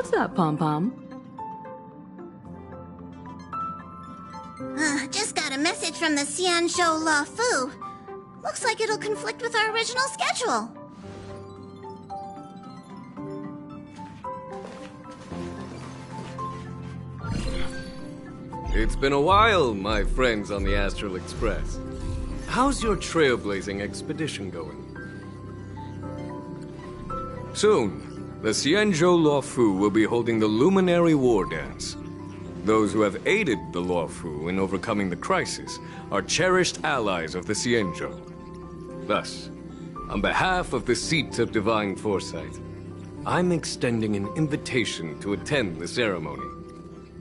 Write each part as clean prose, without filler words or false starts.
What's up, Pom Pom? Just got a message from the Xianzhou La Fu. Looks like it'll conflict with our original schedule. It's been a while, my friends on the Astral Express. How's your trailblazing expedition going? Soon, the Xianzhou Luofu will be holding the Luminary War Dance. Those who have aided the Luofu in overcoming the crisis are cherished allies of the Xianzhou. Thus, on behalf of the Seat of Divine Foresight, I'm extending an invitation to attend the ceremony.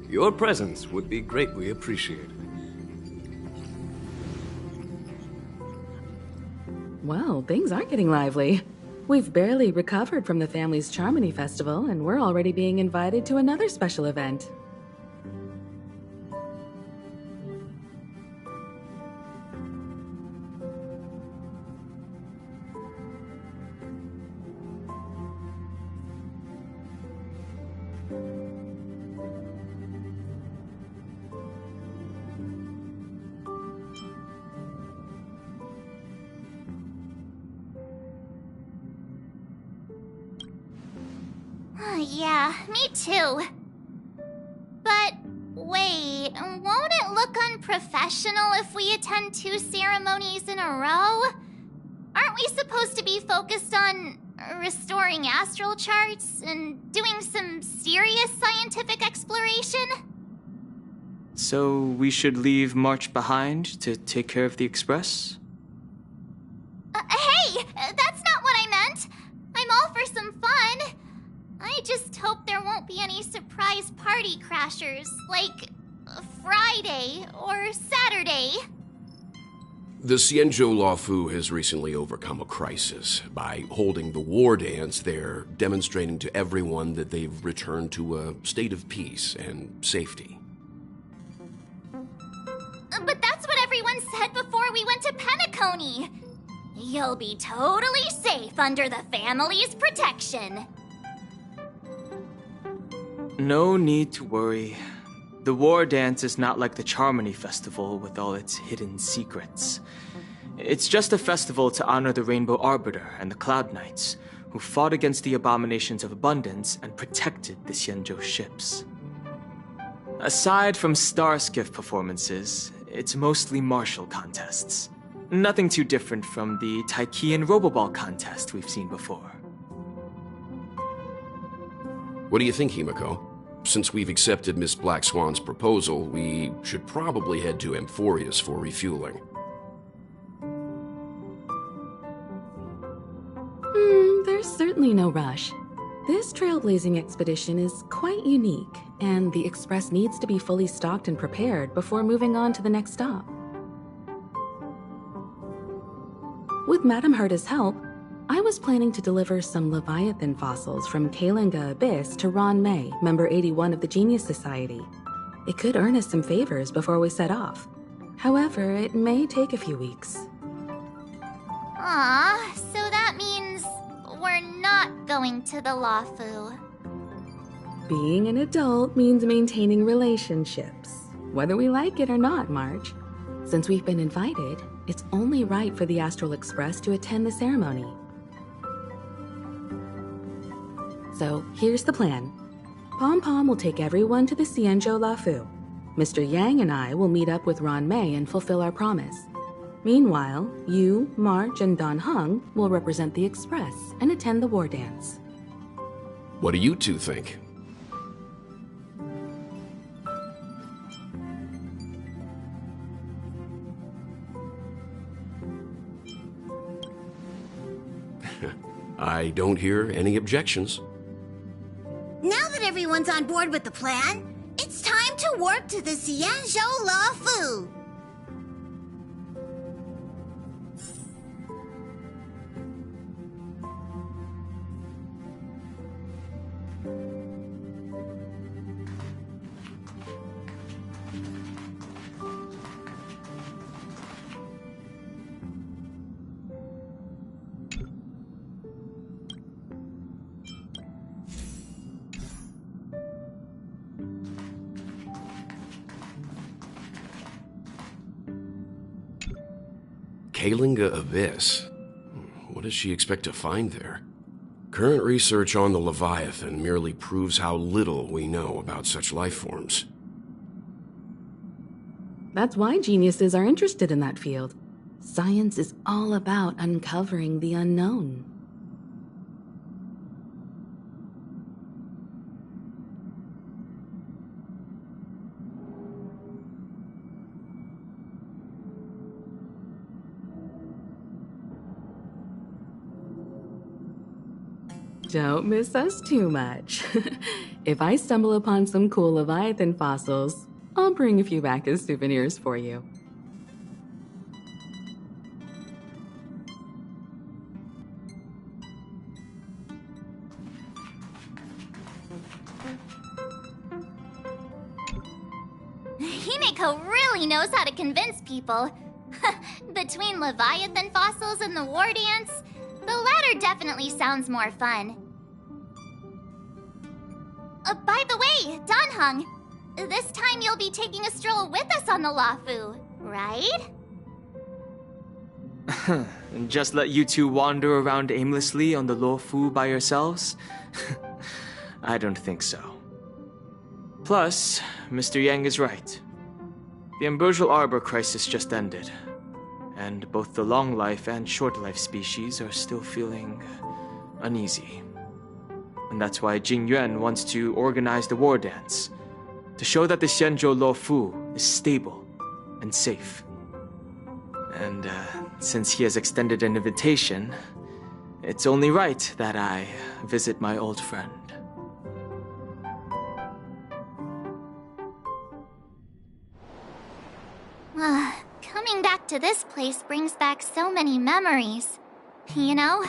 Your presence would be greatly appreciated. Well, things are getting lively. We've barely recovered from the family's Charmony Festival, and we're already being invited to another special event. Yeah, me too. But wait, won't it look unprofessional if we attend 2 ceremonies in a row? Aren't we supposed to be focused on restoring astral charts and doing some serious scientific exploration? So we should leave March behind to take care of the Express? Hey! That's not what I meant! I'm all for some fun! I just hope there won't be any surprise party crashers, like Friday or Saturday. The Xianzhou Luofu has recently overcome a crisis. By holding the war dance, they're demonstrating to everyone that they've returned to a state of peace and safety. But that's what everyone said before we went to Penacony. You'll be totally safe under the family's protection. No need to worry. The War Dance is not like the Charmony Festival with all its hidden secrets. It's just a festival to honor the Rainbow Arbiter and the Cloud Knights, who fought against the abominations of abundance and protected the Xianzhou ships. Aside from star skiff performances, it's mostly martial contests. Nothing too different from the Taiki and Roboball contest we've seen before. What do you think, Himiko? Since we've accepted Miss Black Swan's proposal, we should probably head to Amphorius for refueling. There's certainly no rush. This trailblazing expedition is quite unique, and the Express needs to be fully stocked and prepared before moving on to the next stop. With Madame Herta's help, I was planning to deliver some Leviathan fossils from Kalinga Abyss to Ron May, member 81 of the Genius Society. It could earn us some favors before we set off. However, it may take a few weeks. Aw, so that means we're not going to the Luofu. Being an adult means maintaining relationships, whether we like it or not, March. Since we've been invited, it's only right for the Astral Express to attend the ceremony. So, here's the plan. Pom Pom will take everyone to the Xianzhou Luofu. Mr. Yang and I will meet up with Ron May and fulfill our promise. Meanwhile, you, March, and Don Hung will represent the Express and attend the war dance. What do you two think? I don't hear any objections. Now that everyone's on board with the plan, it's time to warp to the Xianzhou Luofu. Kalinga Abyss. What does she expect to find there? Current research on the Leviathan merely proves how little we know about such life forms. That's why geniuses are interested in that field. Science is all about uncovering the unknown. Don't miss us too much. If I stumble upon some cool Leviathan fossils, I'll bring a few back as souvenirs for you. Himeko really knows how to convince people. Between Leviathan fossils and the war dance, the latter definitely sounds more fun. By the way, Danheng, this time you'll be taking a stroll with us on the Lafu, right? Just let you two wander around aimlessly on the Luofu by yourselves? I don't think so. Plus, Mr. Yang is right. The Ambrosial Arbor crisis just ended, and both the long life and short life species are still feeling uneasy. And that's why Jing Yuan wants to organize the war dance, to show that the Xianzhou Luofu is stable and safe. And since he has extended an invitation, it's only right that I visit my old friend. Coming back to this place brings back so many memories, you know?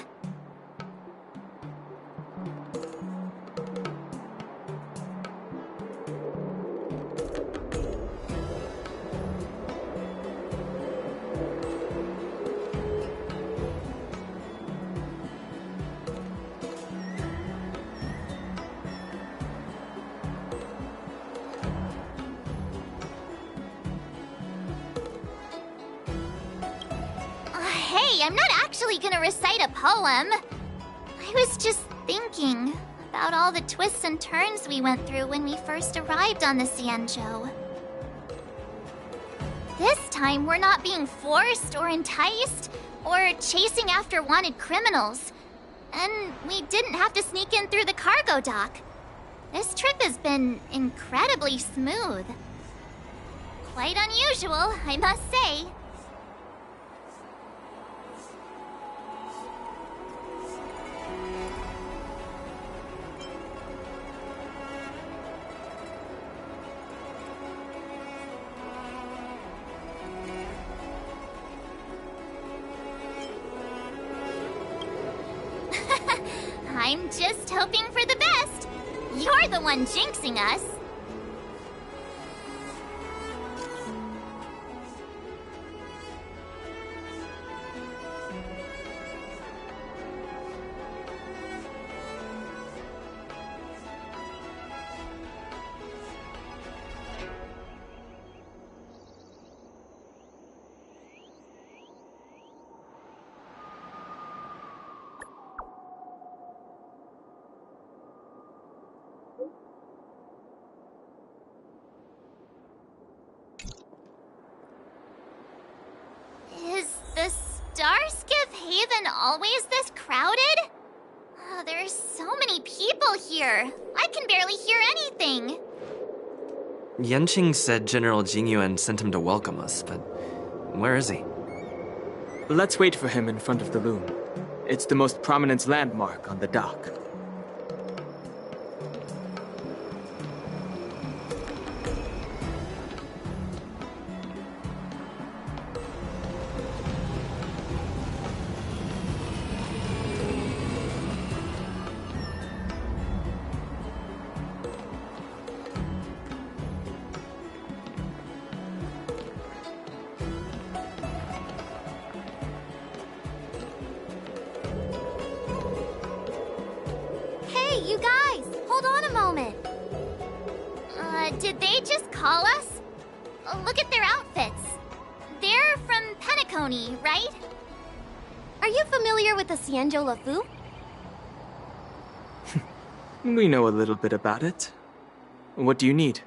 I'm not actually gonna recite a poem. I was just thinking about all the twists and turns we went through when we first arrived on the Xianzhou. This time, we're not being forced or enticed or chasing after wanted criminals. And we didn't have to sneak in through the cargo dock. This trip has been incredibly smooth. Quite unusual, I must say. I'm just hoping for the best. You're the one jinxing us. Is the Starskiff Haven always this crowded? Oh, there's so many people here. I can barely hear anything. Yanqing said General Jingyuan sent him to welcome us, but where is he? Let's wait for him in front of the loom. It's the most prominent landmark on the dock. You guys, hold on a moment. Did they just call us? Look at their outfits. They're from Penacony, right? Are you familiar with the Xianzhou Lafu? We know a little bit about it. What do you need?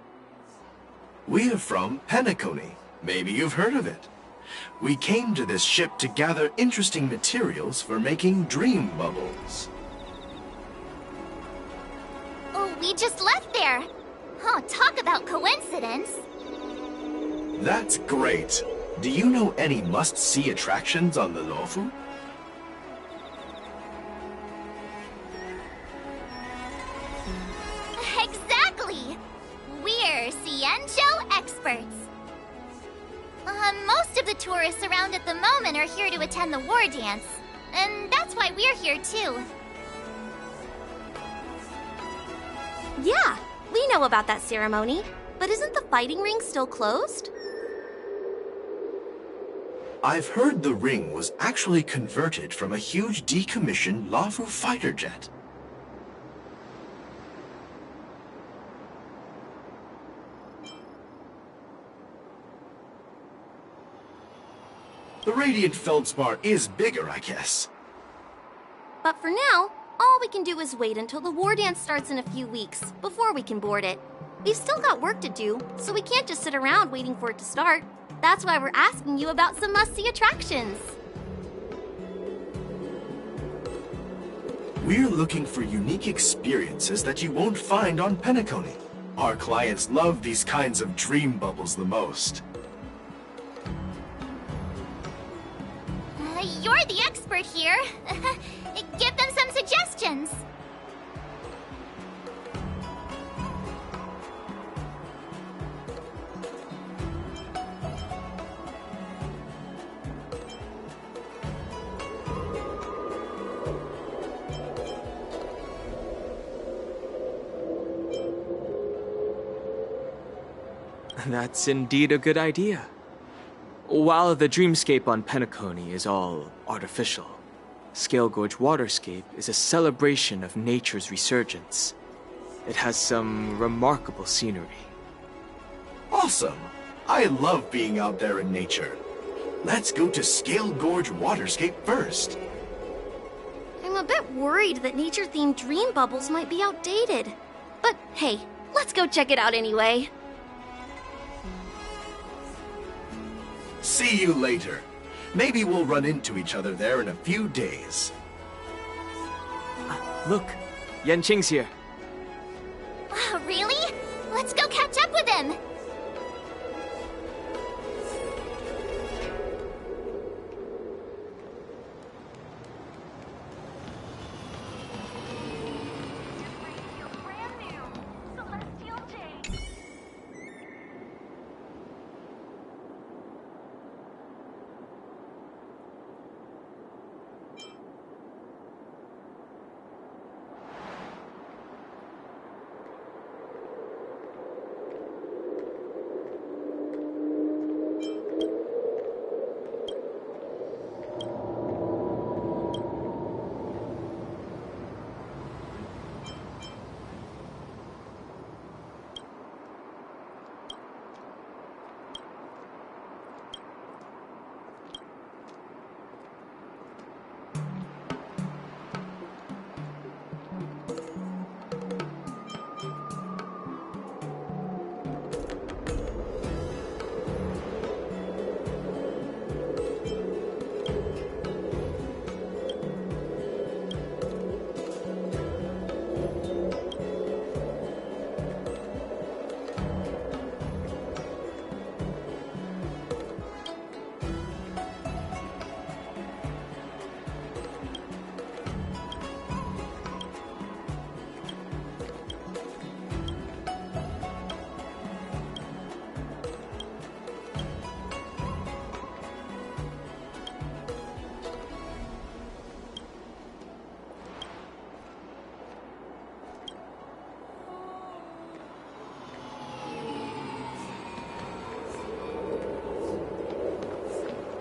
We're from Penacony. Maybe you've heard of it. We came to this ship to gather interesting materials for making dream bubbles. Oh, we just left there. Oh, talk about coincidence. That's great. Do you know any must-see attractions on the Luofu? Exactly! We're Xianzhou experts. Most of the tourists around at the moment are here to attend the war dance. And that's why we're here too. Yeah, we know about that ceremony. But isn't the fighting ring still closed? I've heard the ring was actually converted from a huge decommissioned Luofu fighter jet. The radiant feldspar is bigger, I guess. But for now, all we can do is wait until the war dance starts in a few weeks before we can board it. We've still got work to do, so we can't just sit around waiting for it to start. That's why we're asking you about some must-see attractions. We're looking for unique experiences that you won't find on Penacony. Our clients love these kinds of dream bubbles the most. You're the expert here. Give them some suggestions. That's indeed a good idea. While the dreamscape on Penacony is all artificial, Scale Gorge Waterscape is a celebration of nature's resurgence. It has some remarkable scenery. Awesome! I love being out there in nature. Let's go to Scale Gorge Waterscape first. I'm a bit worried that nature-themed dream bubbles might be outdated. But hey, let's go check it out anyway. See you later. Maybe we'll run into each other there in a few days. Look, Yanqing's here. Really? Let's go catch up with him.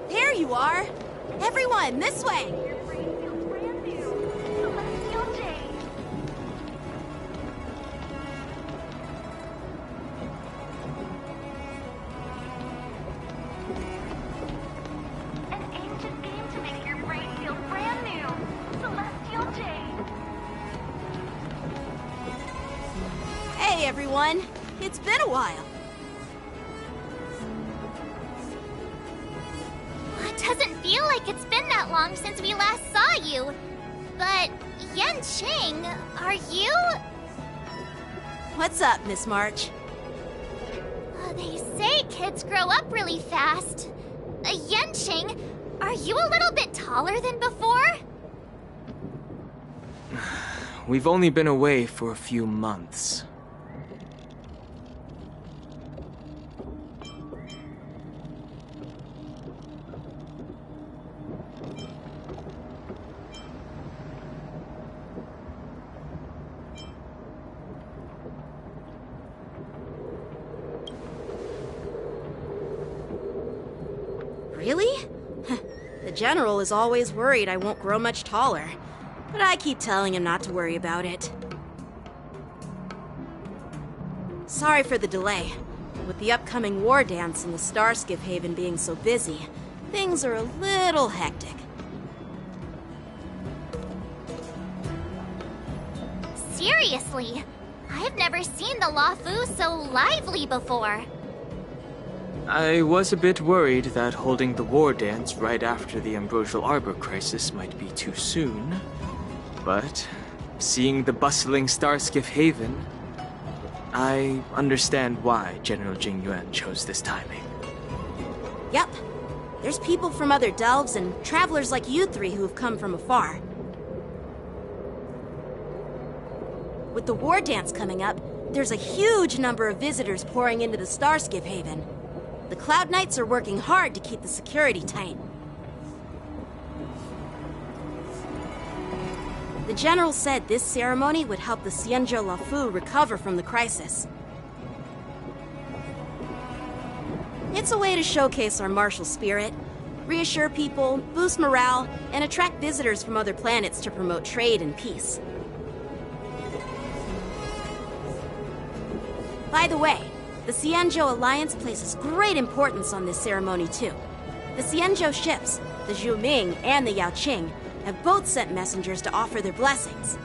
There you are! Everyone, this way! Hey, everyone. It's been a while. It doesn't feel like it's been that long since we last saw you. But, Yanqing, are you... What's up, Miss March? They say kids grow up really fast. Yanqing, are you a little bit taller than before? We've only been away for a few months. Really? The General is always worried I won't grow much taller, but I keep telling him not to worry about it. Sorry for the delay. With the upcoming war dance and the Starskiff Haven being so busy, things are a little hectic. Seriously, I've never seen the Luofu so lively before. I was a bit worried that holding the war dance right after the Ambrosial Arbor crisis might be too soon. But seeing the bustling Starskiff Haven, I understand why General Jingyuan chose this timing. Yep. There's people from other delves and travelers like you three who have come from afar. With the war dance coming up, there's a huge number of visitors pouring into the Starskiff Haven. The Cloud Knights are working hard to keep the security tight. The General said this ceremony would help the Xianzhou Luofu recover from the crisis. It's a way to showcase our martial spirit, reassure people, boost morale, and attract visitors from other planets to promote trade and peace. By the way, the Xianzhou Alliance places great importance on this ceremony too. The Xianzhou ships, the Zhuming and the Yaoqing, have both sent messengers to offer their blessings.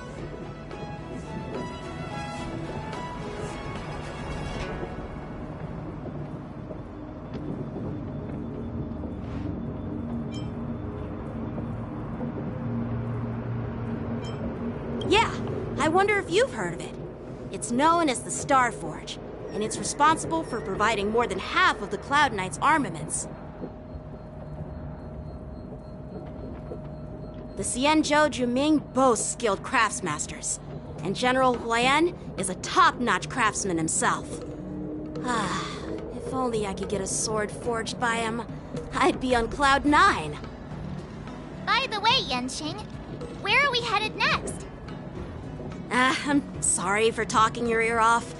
Yeah, I wonder if you've heard of it. It's known as the Star Forge, and it's responsible for providing more than half of the Cloud Knight's armaments. The Xianzhou Zhuming boasts skilled craftsmasters, and General Huayan is a top-notch craftsman himself. If only I could get a sword forged by him, I'd be on Cloud 9. By the way, Yanqing, where are we headed next? I'm sorry for talking your ear off.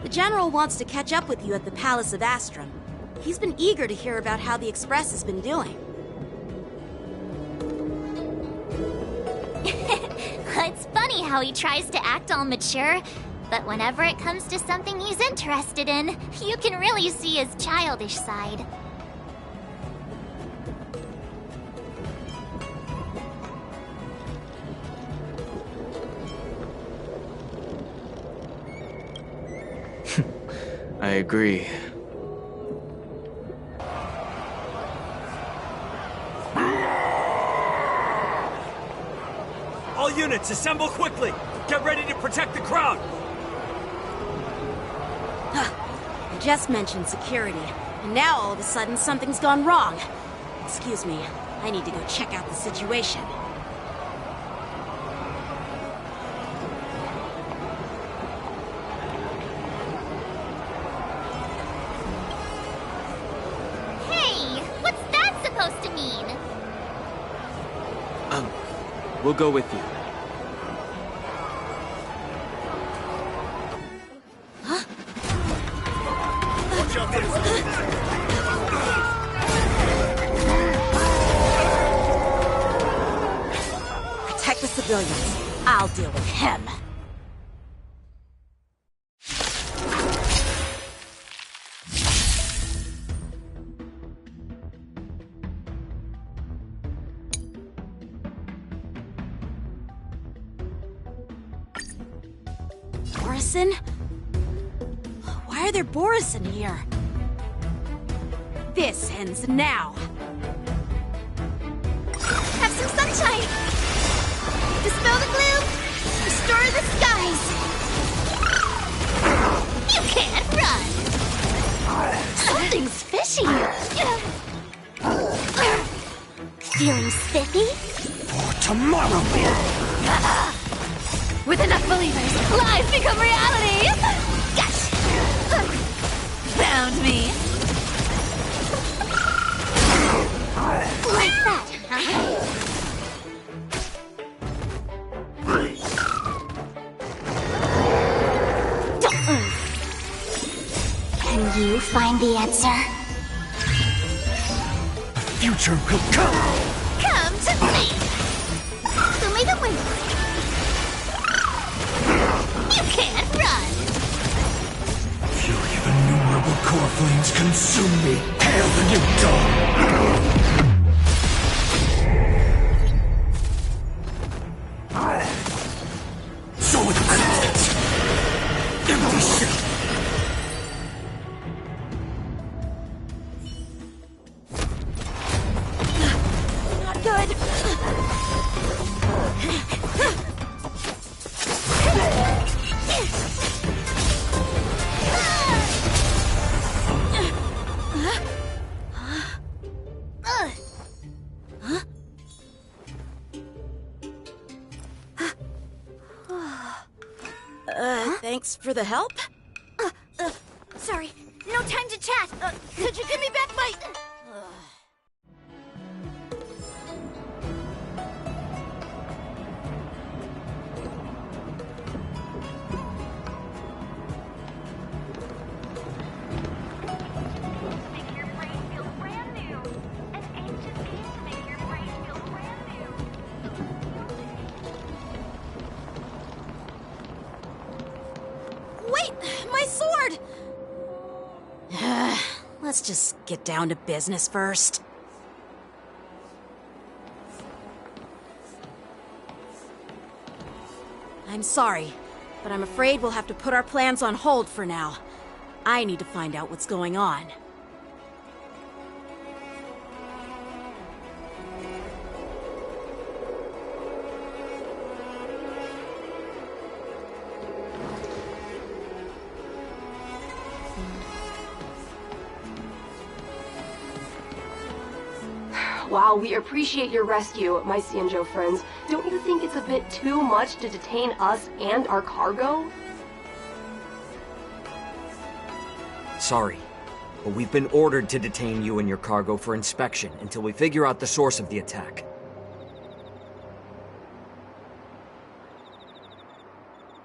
The General wants to catch up with you at the Palace of Astrum. He's been eager to hear about how the Express has been doing. It's funny how he tries to act all mature, but whenever it comes to something he's interested in, you can really see his childish side. I agree. All units, assemble quickly! Get ready to protect the crowd! I just mentioned security, and now all of a sudden something's gone wrong. Excuse me, I need to go check out the situation. Hey, what's that supposed to mean? We'll go with you. Protect the civilians. I'll deal with him. Morrison? Why are there Boris in here? This ends now. Have some sunshine! Dispel the gloom! Restore the skies! You can't run! Something's fishy! Feeling spiffy? For tomorrow! With enough believers, lies become reality! Gotcha! Found me! Like that, huh? Can you find the answer? The future will come! Come to me! So may the wind. You can't run! Fury of innumerable core flames consume me! Hail the new dawn! So it comes! Empty shell! Not good. Thanks for the help. Sorry, no time to chat. Could you give me back my... Wait, my sword! Let's just get down to business first. I'm sorry, but I'm afraid we'll have to put our plans on hold for now. I need to find out what's going on. While we appreciate your rescue, my Xianzhou friends, don't you think it's a bit too much to detain us and our cargo? Sorry, but we've been ordered to detain you and your cargo for inspection until we figure out the source of the attack.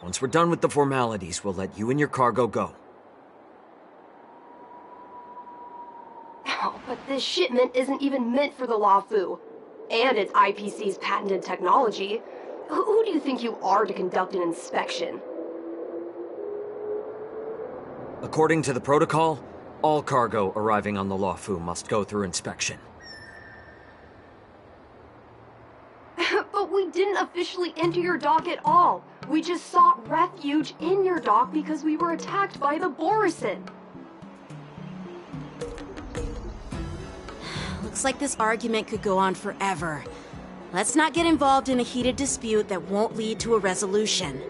Once we're done with the formalities, we'll let you and your cargo go. But this shipment isn't even meant for the Luofu, and it's IPC's patented technology. Who do you think you are to conduct an inspection? According to the protocol, all cargo arriving on the Luofu must go through inspection. But we didn't officially enter your dock at all. We just sought refuge in your dock because we were attacked by the Borisin. Looks like this argument could go on forever. Let's not get involved in a heated dispute that won't lead to a resolution.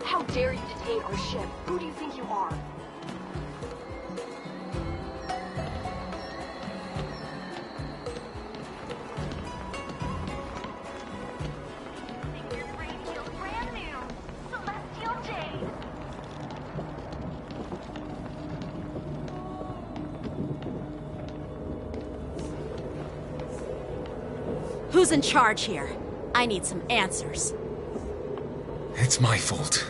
How dare you detain our ship? Who do you think you are? Who's in charge here? I need some answers. It's my fault.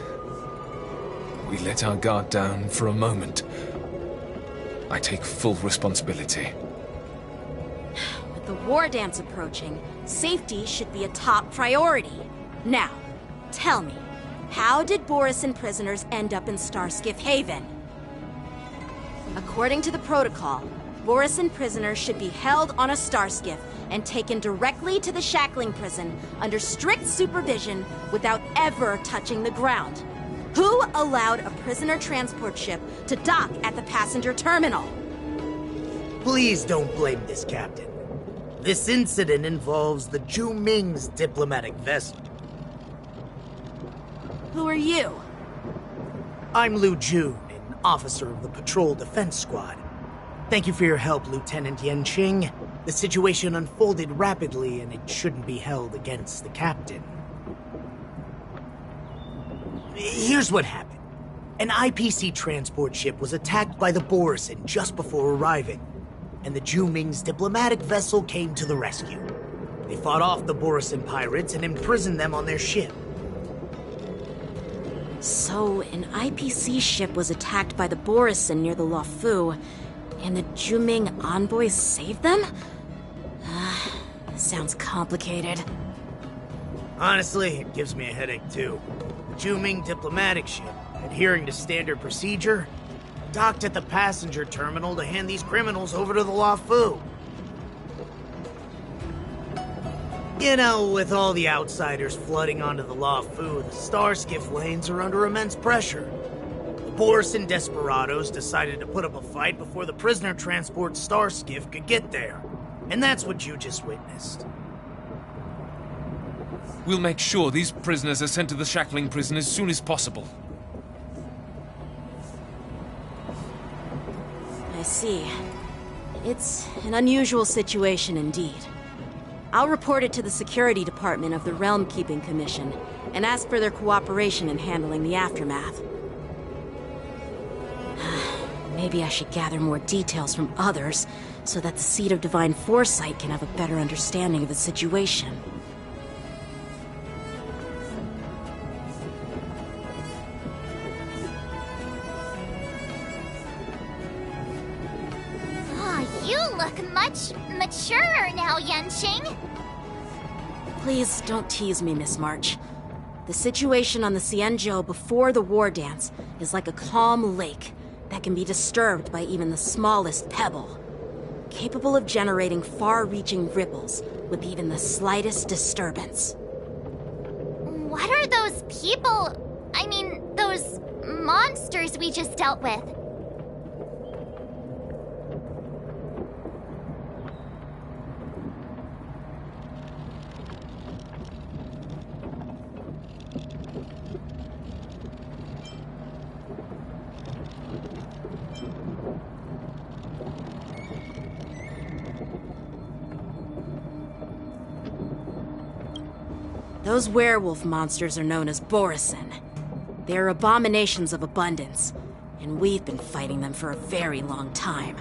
We let our guard down for a moment. I take full responsibility. With the war dance approaching, safety should be a top priority. Now, tell me, how did Borisin prisoners end up in Starskiff Haven? According to the protocol, Borisin prisoners should be held on a star skiff and taken directly to the shackling prison under strict supervision without ever touching the ground. Who allowed a prisoner transport ship to dock at the passenger terminal? Please don't blame this, Captain. This incident involves the Zhu Ming's diplomatic vessel. Who are you? I'm Lu Jun, an officer of the Patrol Defense Squad. Thank you for your help, Lieutenant Yanqing. The situation unfolded rapidly, and it shouldn't be held against the captain. Here's what happened. An IPC transport ship was attacked by the Borisin just before arriving, and the Zhu Ming's diplomatic vessel came to the rescue. They fought off the Borisin pirates and imprisoned them on their ship. So, an IPC ship was attacked by the Borisin near the Luofu, and the Zhu Ming envoys saved them? Sounds complicated. Honestly, it gives me a headache too. The Zhu Ming diplomatic ship, adhering to standard procedure, docked at the passenger terminal to hand these criminals over to the Luofu. You know, with all the outsiders flooding onto the Luofu, the star skiff lanes are under immense pressure. The Borisin desperados decided to put up a fight before the prisoner transport star skiff could get there. And that's what you just witnessed. We'll make sure these prisoners are sent to the shackling prison as soon as possible. I see. It's an unusual situation indeed. I'll report it to the security department of the Realm Keeping Commission and ask for their cooperation in handling the aftermath. Maybe I should gather more details from others so that the Seed of Divine Foresight can have a better understanding of the situation. You look much maturer now, Yanqing. Please don't tease me, Miss March. The situation on the Xianzhou before the war dance is like a calm lake that can be disturbed by even the smallest pebble, capable of generating far-reaching ripples with even the slightest disturbance. What are those people? I mean, those monsters we just dealt with? Those werewolf monsters are known as Borisin. They are abominations of abundance, and we've been fighting them for a very long time.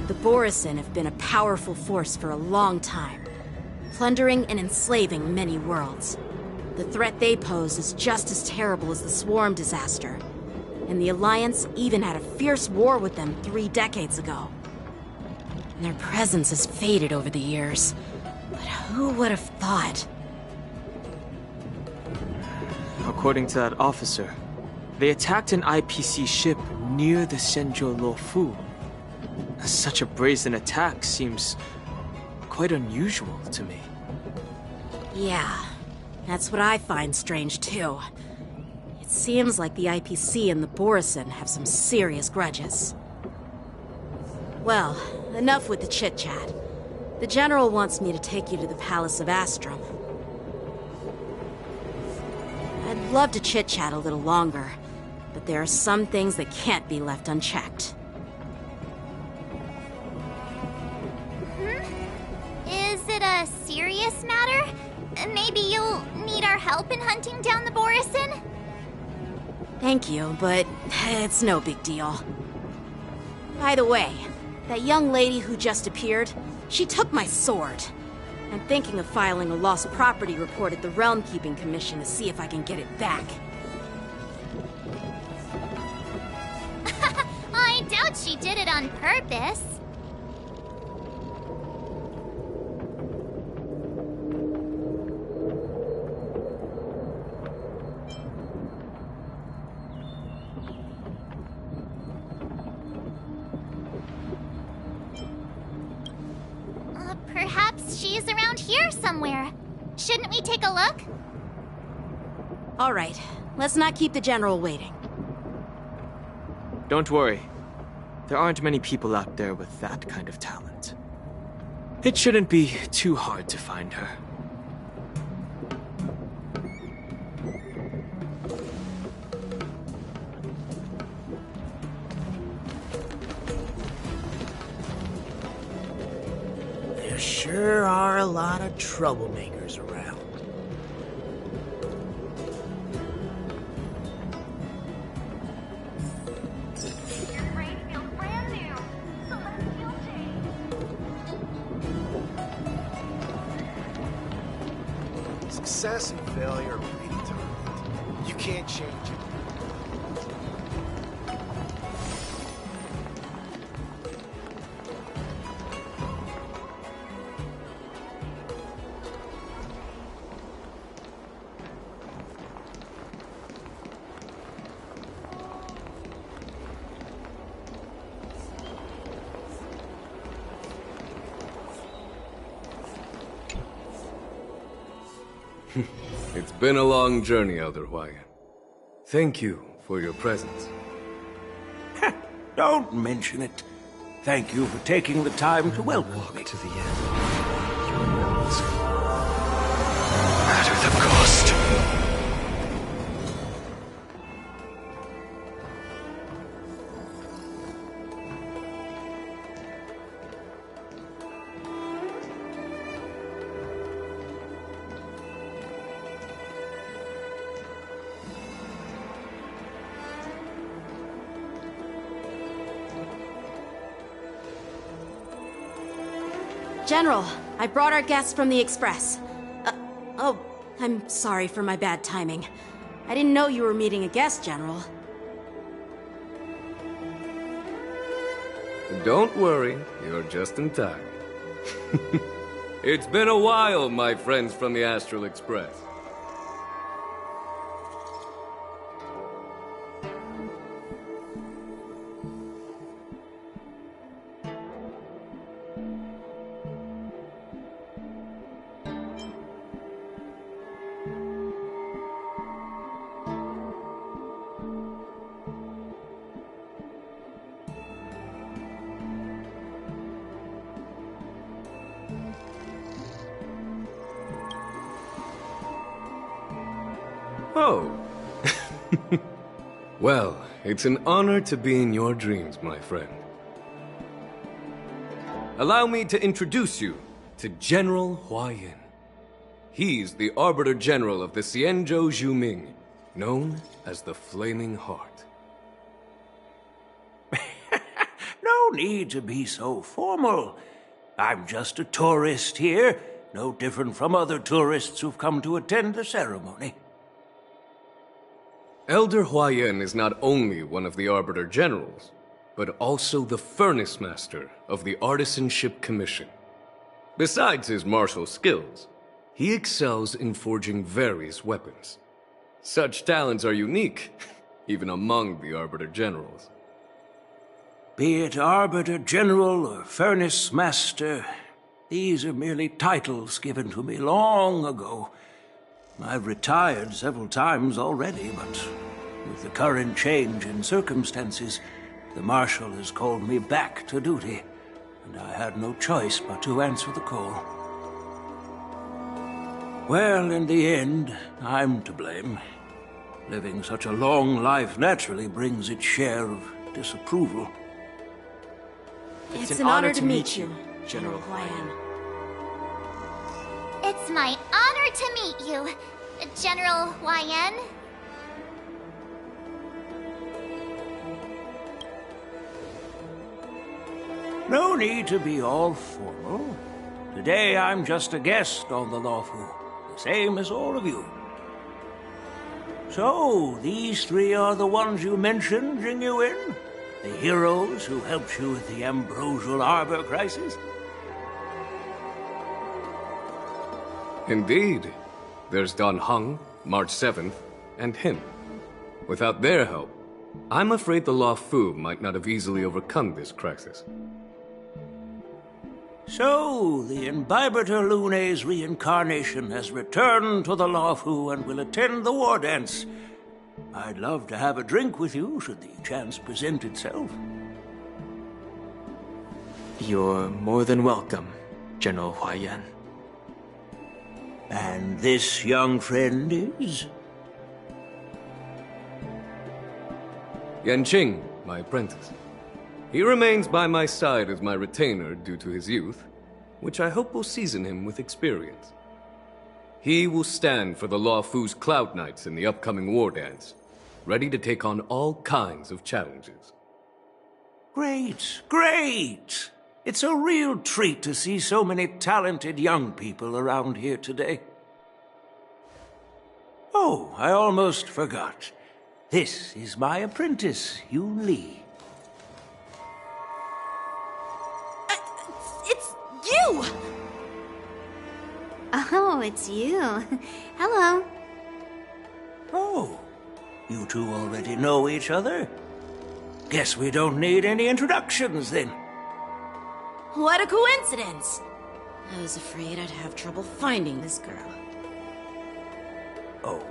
The Borisin have been a powerful force for a long time, plundering and enslaving many worlds. The threat they pose is just as terrible as the Swarm disaster, and the Alliance even had a fierce war with them 3 decades ago. And their presence has faded over the years. But who would have thought? According to that officer, they attacked an IPC ship near the Shenzhou Luofu. Such a brazen attack seems quite unusual to me. Yeah, that's what I find strange too. It seems like the IPC and the Borisin have some serious grudges. Well, enough with the chit-chat. The General wants me to take you to the Palace of Astrum. I'd love to chit-chat a little longer, but there are some things that can't be left unchecked. Is it a serious matter? Maybe you'll need our help in hunting down the Borisin? Thank you, but it's no big deal. By the way, that young lady who just appeared, she took my sword. I'm thinking of filing a lost property report at the Realm Keeping Commission to see if I can get it back. I doubt she did it on purpose. around here somewhere. Shouldn't we take a look? All right, let's not keep the General waiting. Don't worry. There aren't many people out there with that kind of talent. It shouldn't be too hard to find her. There sure are a lot of troublemakers around. Success and failure are predetermined. You can't change it. It's been a long journey, Elder Hwayan. Thank you for your presence. Don't mention it. Thank you for taking the time to welcome me. To the end. Your words matter the cost. General, I brought our guests from the Express. Oh, I'm sorry for my bad timing. I didn't know you were meeting a guest, General. Don't worry, you're just in time. It's been a while, my friends from the Astral Express. Oh. Well, it's an honor to be in your dreams, my friend. Allow me to introduce you to General Hwayan. He's the Arbiter General of the Xianzhou Zhuming, known as the Flaming Heart. No need to be so formal. I'm just a tourist here, no different from other tourists who've come to attend the ceremony. Elder Hwayan is not only one of the Arbiter Generals, but also the Furnace Master of the Artisanship Commission. Besides his martial skills, he excels in forging various weapons. Such talents are unique, even among the Arbiter Generals. Be it Arbiter General or Furnace Master, these are merely titles given to me long ago. I've retired several times already, but with the current change in circumstances, the Marshal has called me back to duty, and I had no choice but to answer the call. Well, in the end, I'm to blame. Living such a long life naturally brings its share of disapproval. It's an honor to meet you, General Hwayan. It's my honor to meet you, General Hwayan. No need to be all formal. Today I'm just a guest on the Luofu, the same as all of you. So, these three are the ones you mentioned, Jingyuin? The heroes who helped you with the Ambrosial Arbor crisis? Indeed. There's Don Hung, March 7th, and him. Without their help, I'm afraid the Luofu might not have easily overcome this crisis. So, the Imbibitor Lune's reincarnation has returned to the Lawfu and will attend the war dance. I'd love to have a drink with you should the chance present itself. You're more than welcome, General Huaiyan. And this young friend is? Yanqing, my apprentice. He remains by my side as my retainer due to his youth, which I hope will season him with experience. He will stand for the Lawfu's Cloud Knights in the upcoming war dance, ready to take on all kinds of challenges. Great, great! It's a real treat to see so many talented young people around here today. Oh, I almost forgot. This is my apprentice, Yun Li. It's you! Oh, it's you. Hello. Oh, you two already know each other? Guess we don't need any introductions then. What a coincidence! I was afraid I'd have trouble finding this girl. Oh?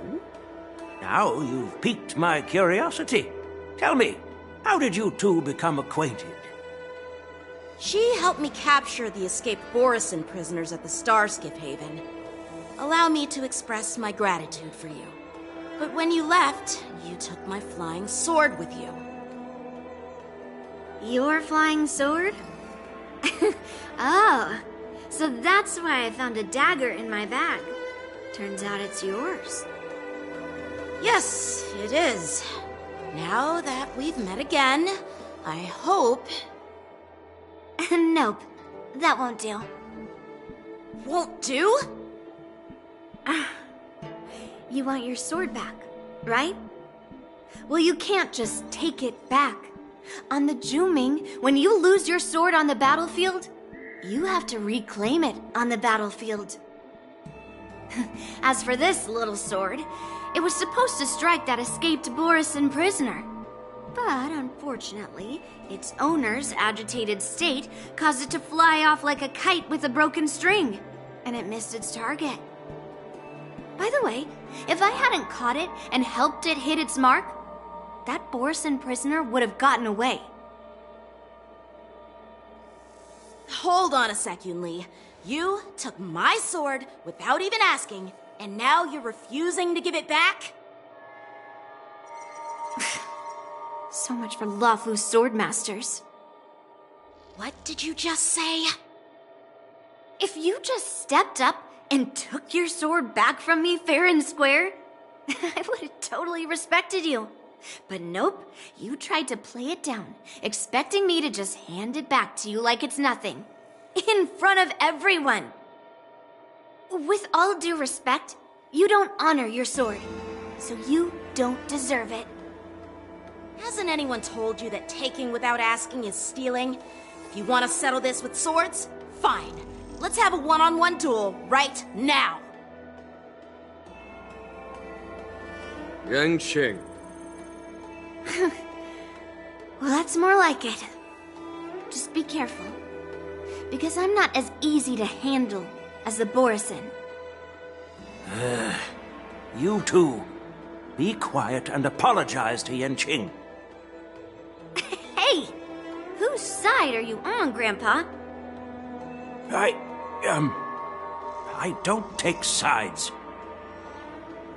Now you've piqued my curiosity. Tell me, how did you two become acquainted? She helped me capture the escaped Borisin prisoners at the Starskiff Haven. Allow me to express my gratitude for you. But when you left, you took my flying sword with you. Your flying sword? Oh, so that's why I found a dagger in my bag. Turns out it's yours. Yes, it is. Now that we've met again, I hope... Nope, that won't do. Won't do? You want your sword back, right? Well, you can't just take it back. On the Juming, when you lose your sword on the battlefield, you have to reclaim it on the battlefield. As for this little sword, it was supposed to strike that escaped Borisin prisoner. But unfortunately, its owner's agitated state caused it to fly off like a kite with a broken string, and it missed its target. By the way, if I hadn't caught it and helped it hit its mark, that Borisin prisoner would have gotten away. Hold on a sec, Yun Li. You took my sword without even asking, and now you're refusing to give it back? So much for Lawfu Swordmasters. What did you just say? If you just stepped up and took your sword back from me fair and square, I would have totally respected you. But nope, you tried to play it down, expecting me to just hand it back to you like it's nothing. In front of everyone. With all due respect, you don't honor your sword, so you don't deserve it. Hasn't anyone told you that taking without asking is stealing? If you want to settle this with swords, fine. Let's have a one-on-one duel right now. Yanqing. Well, that's more like it. Just be careful, because I'm not as easy to handle as the Borisin. You two, be quiet and apologize to Yanqing. Hey! Whose side are you on, Grandpa? I don't take sides.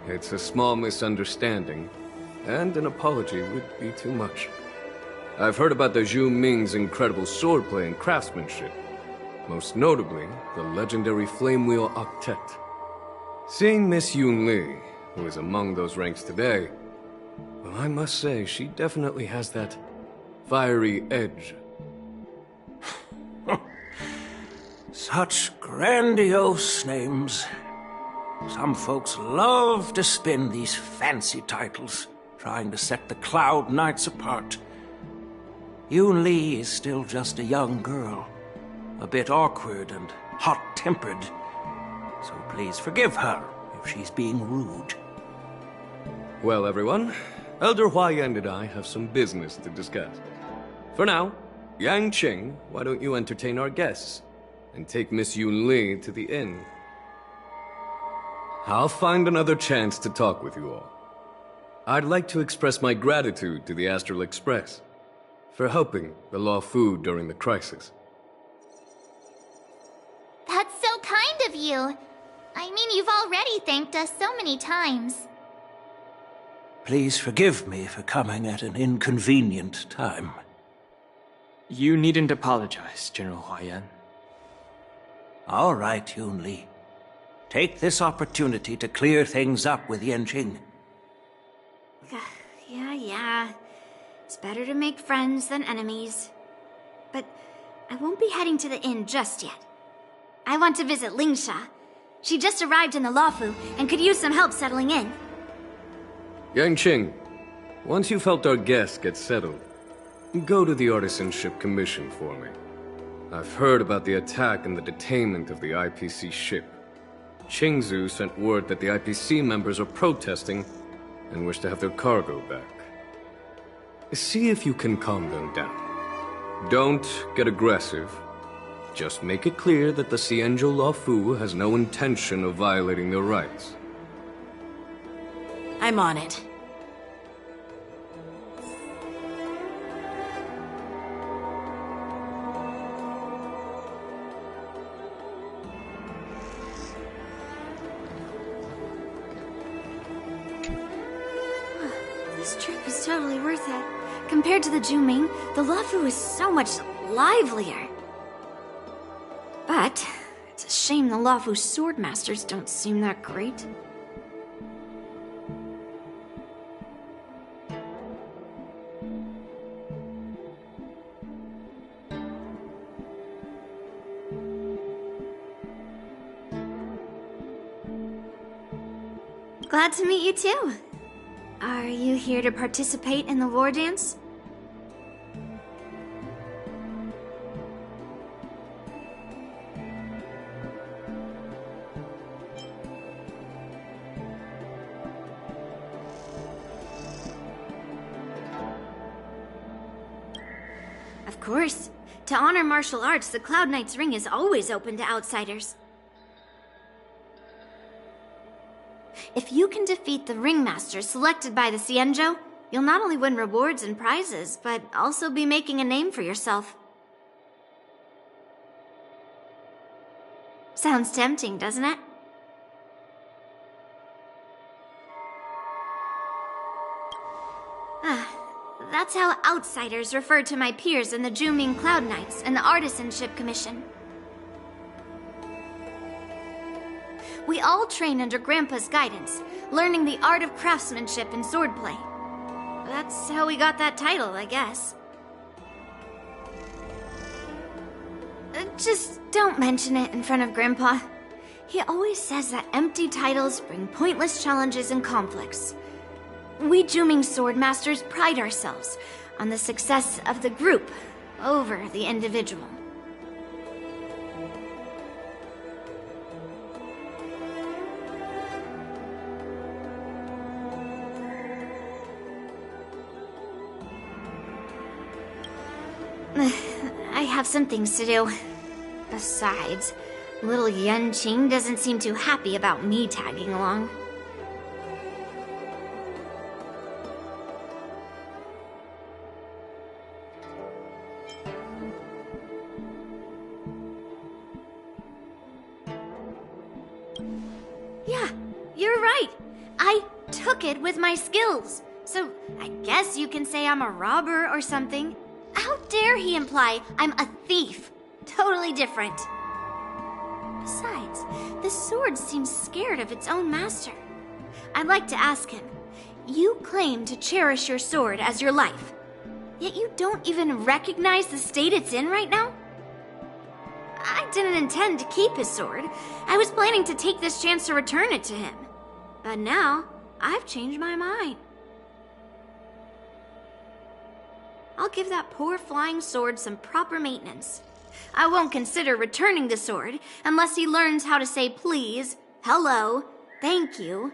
It's a small misunderstanding, and an apology would be too much. I've heard about the Zhu Ming's incredible swordplay and craftsmanship, most notably the legendary Flame Wheel Octet. Seeing Miss Yun Li, who is among those ranks today, well, I must say she definitely has that fiery edge. Such grandiose names. Some folks love to spin these fancy titles, trying to set the Cloud Knights apart. Yun Li is still just a young girl, a bit awkward and hot-tempered. So please forgive her if she's being rude. Well, everyone, Elder Huaiyan and I have some business to discuss. For now, Yanqing, why don't you entertain our guests? and take Miss Yun Li to the inn. I'll find another chance to talk with you all. I'd like to express my gratitude to the Astral Express for helping the Law Fu during the crisis. That's so kind of you. I mean, you've already thanked us so many times. Please forgive me for coming at an inconvenient time. You needn't apologize, General Huayan. All right, Yun Li. Take this opportunity to clear things up with Yanqing. Yeah. It's better to make friends than enemies. But I won't be heading to the inn just yet. I want to visit Lingsha. She just arrived in the Luofu and could use some help settling in. Yanqing, once you've helped our guests get settled, go to the Artisanship Commission for me. I've heard about the attack and the detainment of the IPC ship. Qingzu sent word that the IPC members are protesting and wish to have their cargo back. See if you can calm them down. Don't get aggressive. Just make it clear that the Xianzhou Luofu has no intention of violating their rights. I'm on it. This trip is totally worth it. Compared to the Juming, the Luofu is so much livelier. But it's a shame the Luofu swordmasters don't seem that great. Glad to meet you too. Are you here to participate in the war dance? Of course. To honor martial arts, the Cloud Knight's Ring is always open to outsiders. If you can defeat the ringmaster selected by the Xianzhou, you'll not only win rewards and prizes, but also be making a name for yourself. Sounds tempting, doesn't it? That's how outsiders refer to my peers in the Juming Cloud Knights and the Artisanship Commission. We all train under Grandpa's guidance, learning the art of craftsmanship and swordplay. That's how we got that title, I guess. Just don't mention it in front of Grandpa. He always says that empty titles bring pointless challenges and conflicts. We Juming swordmasters pride ourselves on the success of the group over the individual. I have some things to do. Besides, little Yanqing doesn't seem too happy about me tagging along. Yeah, you're right. I took it with my skills. So I guess you can say I'm a robber or something. How dare he imply I'm a thief? Totally different. Besides, the sword seems scared of its own master. I'd like to ask him, you claim to cherish your sword as your life, yet you don't even recognize the state it's in right now? I didn't intend to keep his sword. I was planning to take this chance to return it to him. But now, I've changed my mind. I'll give that poor flying sword some proper maintenance. I won't consider returning the sword unless he learns how to say please, hello, thank you,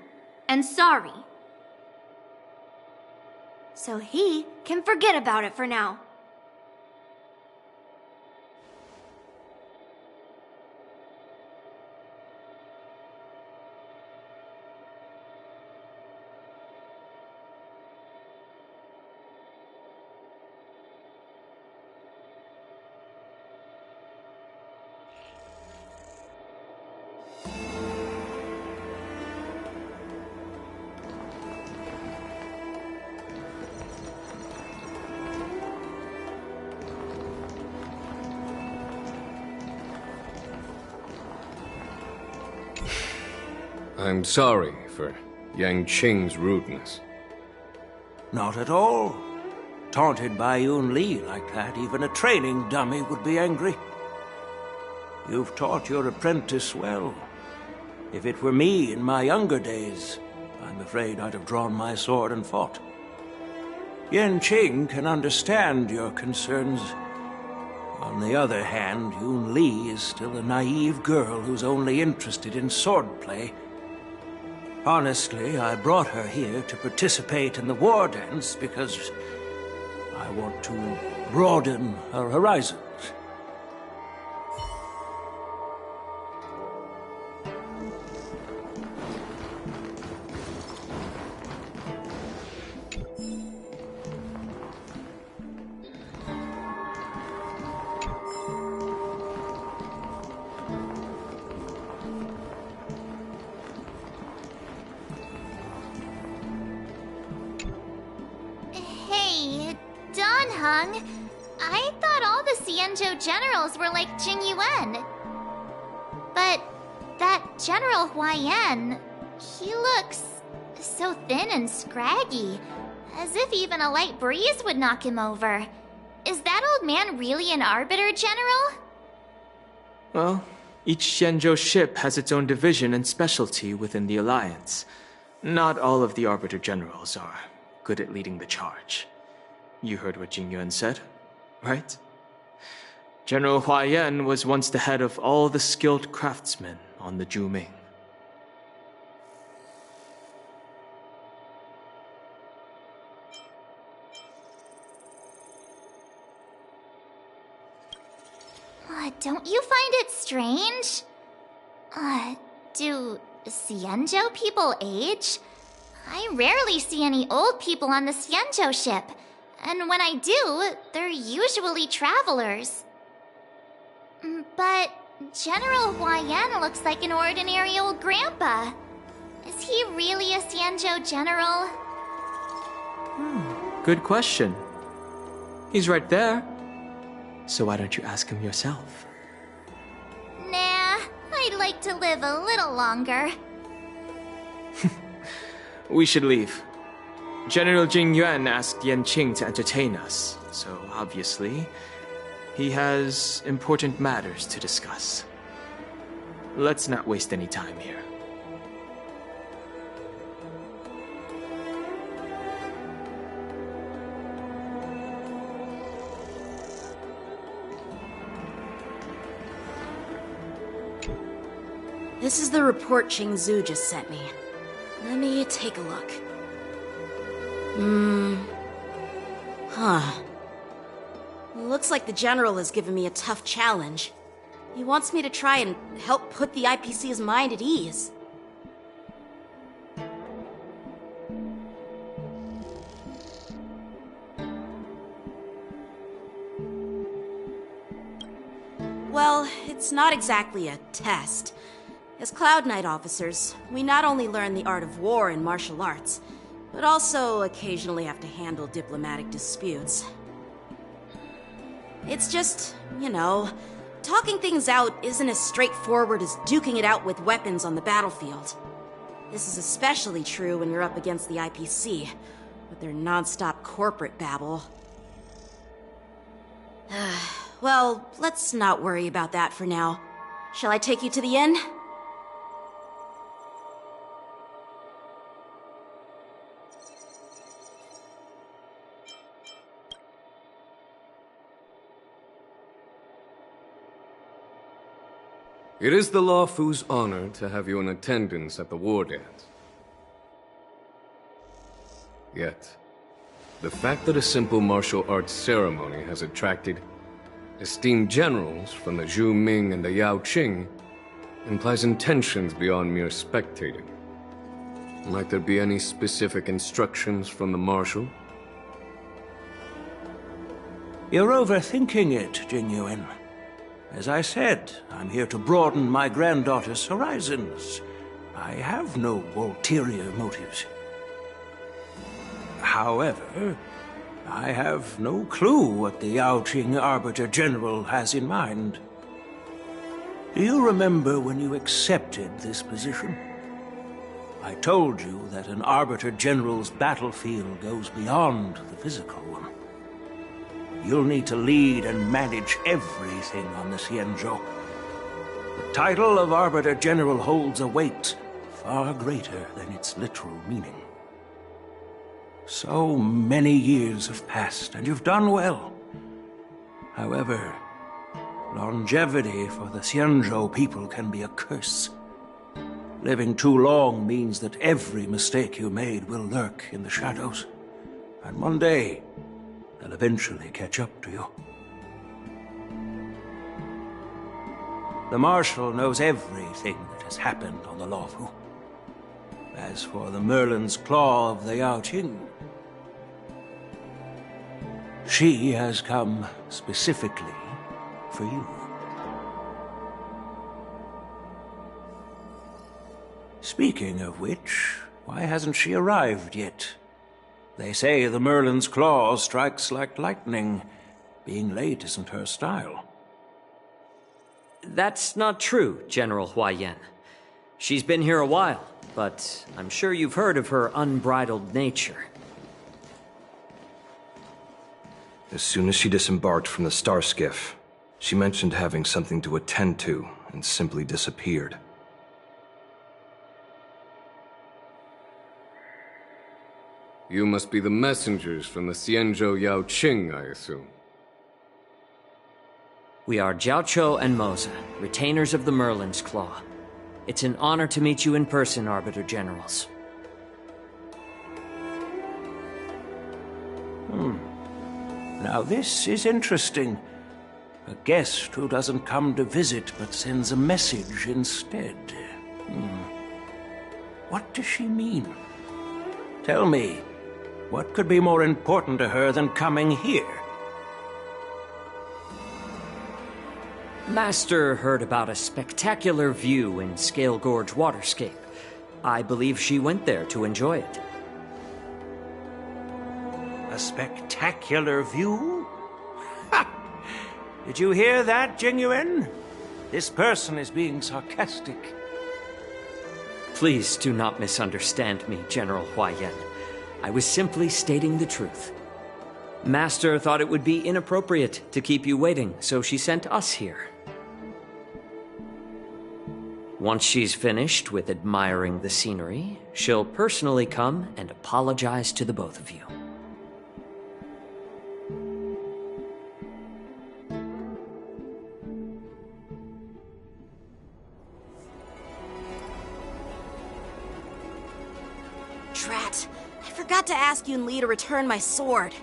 and sorry. So he can forget about it for now. I'm sorry for Yang Qing's rudeness. Not at all. Taunted by Yun Li like that, even a training dummy would be angry. You've taught your apprentice well. If it were me in my younger days, I'm afraid I'd have drawn my sword and fought. Yan Qing can understand your concerns. On the other hand, Yun Li is still a naive girl who's only interested in swordplay. Honestly, I brought her here to participate in the war dance because I want to broaden her horizons. I thought all the Xianzhou generals were like Jing Yuan. But that General Huaiyan, he looks so thin and scraggy, as if even a light breeze would knock him over. Is that old man really an Arbiter, General? Well, each Xianzhou ship has its own division and specialty within the Alliance. Not all of the Arbiter generals are good at leading the charge. You heard what Jing Yuan said, right? General Huaiyan was once the head of all the skilled craftsmen on the Zhu-Ming. Don't you find it strange? Do Xianzhou people age? I rarely see any old people on the Xianzhou ship. And when I do, they're usually travelers. But General Huaiyan looks like an ordinary old grandpa. Is he really a Xianzhou general? Good question. He's right there. So why don't you ask him yourself? Nah, I'd like to live a little longer. We should leave. General Jing Yuan asked Yan Qing to entertain us, so obviously, he has important matters to discuss. Let's not waste any time here. This is the report Qing Zhu just sent me. Let me take a look. Looks like the General has given me a tough challenge. He wants me to try and help put the IPC's mind at ease. Well, it's not exactly a test. As Cloud Knight officers, we not only learn the art of war and martial arts, but also occasionally have to handle diplomatic disputes. It's just, you know, talking things out isn't as straightforward as duking it out with weapons on the battlefield. This is especially true when you're up against the IPC, with their non-stop corporate babble. Well, let's not worry about that for now. Shall I take you to the inn? It is the Law Fu's honor to have you in attendance at the war dance. Yet, the fact that a simple martial arts ceremony has attracted esteemed generals from the Zhu Ming and the Yao Qing implies intentions beyond mere spectating. Might there be any specific instructions from the marshal? You're overthinking it, Jing Yuan. As I said, I'm here to broaden my granddaughter's horizons. I have no ulterior motives. However, I have no clue what the Yao Qing Arbiter General has in mind. Do you remember when you accepted this position? I told you that an Arbiter General's battlefield goes beyond the physical one. You'll need to lead and manage everything on the Xianzhou. The title of Arbiter General holds a weight far greater than its literal meaning. So many years have passed, and you've done well. However, longevity for the Xianzhou people can be a curse. Living too long means that every mistake you made will lurk in the shadows. And one day, they'll eventually catch up to you. The Marshal knows everything that has happened on the Luofu. As for the Merlin's Claw of the Yaoqing, she has come specifically for you. Speaking of which, why hasn't she arrived yet? They say the Merlin's Claw strikes like lightning. Being late isn't her style. That's not true, General Huaiyan. She's been here a while, but I'm sure you've heard of her unbridled nature. As soon as she disembarked from the star skiff, she mentioned having something to attend to and simply disappeared. You must be the messengers from the Xianzhou Yaoqing, I assume. We are Jiaoqiu and Moza, retainers of the Merlin's Claw. It's an honor to meet you in person, Arbiter Generals. Now this is interesting. A guest who doesn't come to visit but sends a message instead. What does she mean? Tell me, what could be more important to her than coming here? Master heard about a spectacular view in Scale Gorge Waterscape. I believe she went there to enjoy it. A spectacular view? Ha! Did you hear that, Jingyuan? This person is being sarcastic. Please do not misunderstand me, General Huaiyan. I was simply stating the truth. Master thought it would be inappropriate to keep you waiting, so she sent us here. Once she's finished with admiring the scenery, she'll personally come and apologize to the both of you. Drat, I forgot to ask Yun Li to return my sword.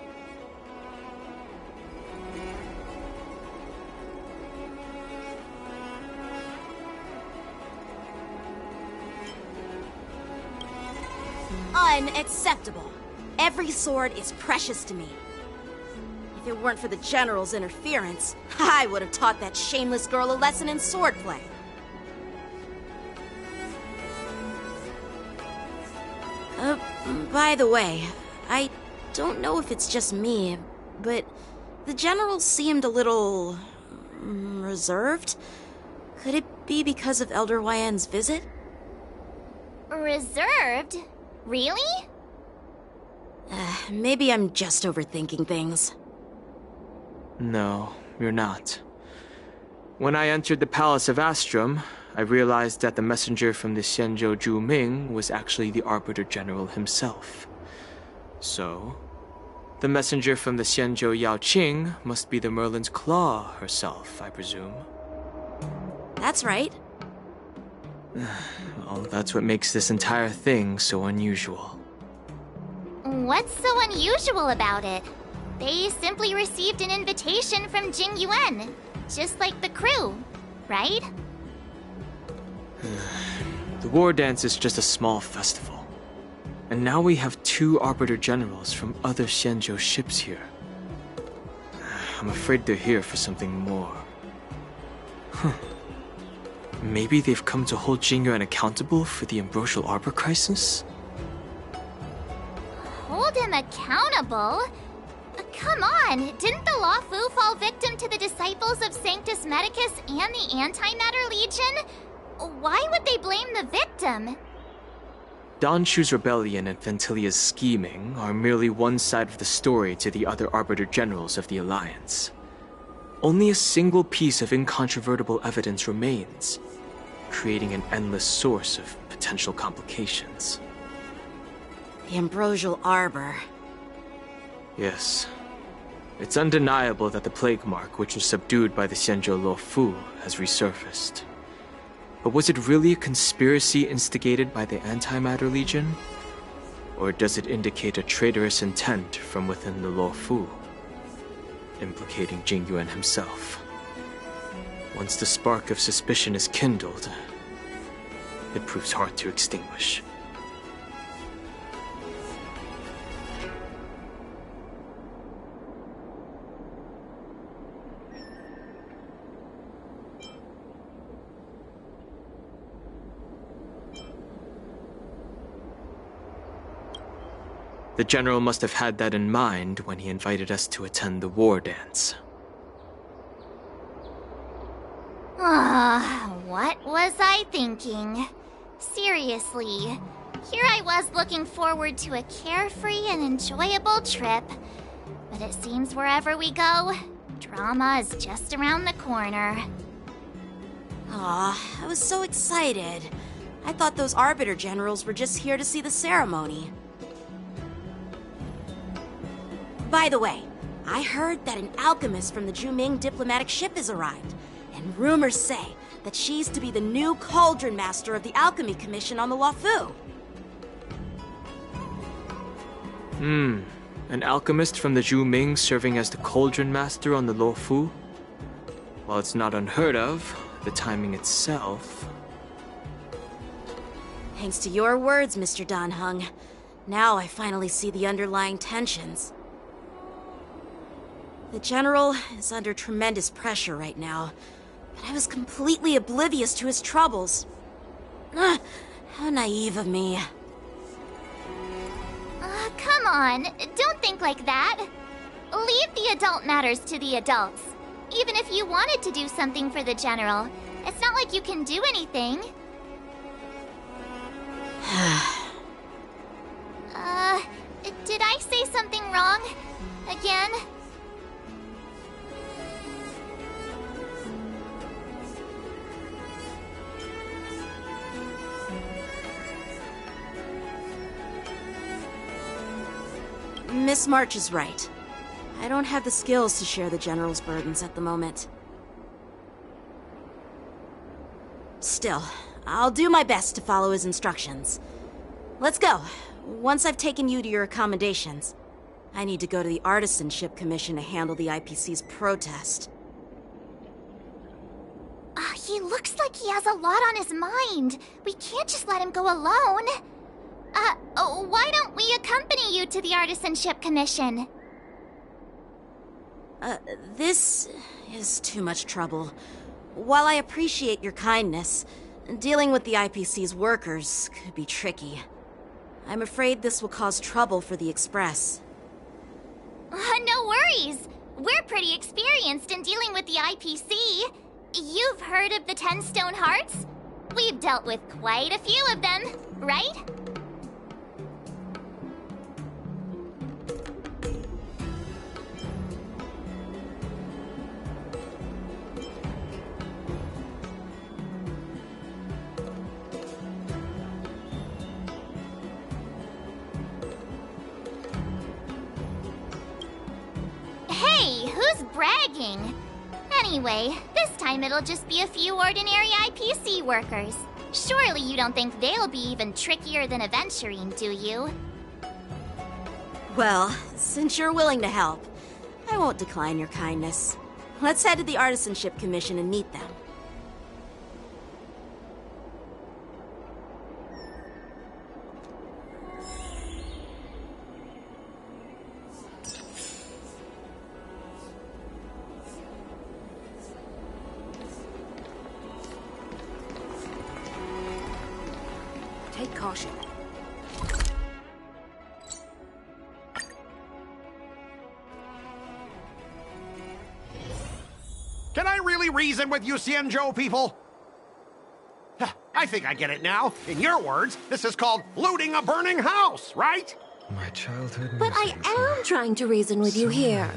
Unacceptable. Every sword is precious to me. If it weren't for the General's interference, I would have taught that shameless girl a lesson in swordplay. By the way, I don't know if it's just me, but the General seemed a little reserved. Could it be because of Elder Huaiyan's visit? Reserved? Really? Maybe I'm just overthinking things. No, you're not. When I entered the Palace of Astrum, I realized that the messenger from the Xianzhou Zhuming was actually the Arbiter General himself. So, the messenger from the Xianzhou Yaoqing must be the Merlin's Claw herself, I presume. That's right. Well, that's what makes this entire thing so unusual. What's so unusual about it? They simply received an invitation from Jingyuan, just like the crew, right? The war dance is just a small festival. And now we have 2 Arbiter Generals from other Xianzhou ships here. I'm afraid they're here for something more. Maybe they've come to hold Jingyuan accountable for the Ambrosial Arbor crisis? Hold him accountable? Come on, didn't the Luofu fall victim to the disciples of Sanctus Medicus and the Antimatter Legion? Why would they blame the victim? Donshu's rebellion and Ventilia's scheming are merely one side of the story to the other Arbiter Generals of the Alliance. Only a single piece of incontrovertible evidence remains, creating an endless source of potential complications. The Ambrosial Arbor. Yes. It's undeniable that the plague mark, which was subdued by the Xianzhou Luofu, has resurfaced. But was it really a conspiracy instigated by the Antimatter Legion? Or does it indicate a traitorous intent from within the Luofu, implicating Jingyuan himself? Once the spark of suspicion is kindled, it proves hard to extinguish. The General must have had that in mind when he invited us to attend the war dance. What was I thinking? Seriously, here I was looking forward to a carefree and enjoyable trip. But it seems wherever we go, drama is just around the corner. Aw, I was so excited. I thought those Arbiter Generals were just here to see the ceremony. By the way, I heard that an alchemist from the Juming diplomatic ship has arrived, and rumors say that she's to be the new Cauldron Master of the Alchemy Commission on the Luofu. An alchemist from the Juming serving as the Cauldron Master on the Luofu? While it's not unheard of, the timing itself... Thanks to your words, Mr. Dan Heng. Now I finally see the underlying tensions. The General is under tremendous pressure right now, but I was completely oblivious to his troubles. How naive of me. Come on, don't think like that. Leave the adult matters to the adults. Even if you wanted to do something for the General, it's not like you can do anything. Did I say something wrong? Again? Miss March is right. I don't have the skills to share the General's burdens at the moment. Still, I'll do my best to follow his instructions. Let's go. Once I've taken you to your accommodations, I need to go to the Artisanship Commission to handle the IPC's protest. He looks like he has a lot on his mind. We can't just let him go alone. Why don't we accompany you to the Artisanship Commission? This is too much trouble. While I appreciate your kindness, dealing with the IPC's workers could be tricky. I'm afraid this will cause trouble for the Express. No worries. We're pretty experienced in dealing with the IPC. You've heard of the 10 Stone Hearts? We've dealt with quite a few of them, right? Hey, who's bragging? Anyway, this time it'll just be a few ordinary IPC workers. Surely you don't think they'll be even trickier than Aventurine, do you? Well, since you're willing to help, I won't decline your kindness. Let's head to the Artisanship Commission and meet them. Take caution. Can I really reason with you Xianzhou people? I think I get it now. In your words, this is called looting a burning house, right? My childhood. But I am trying to reason with you here.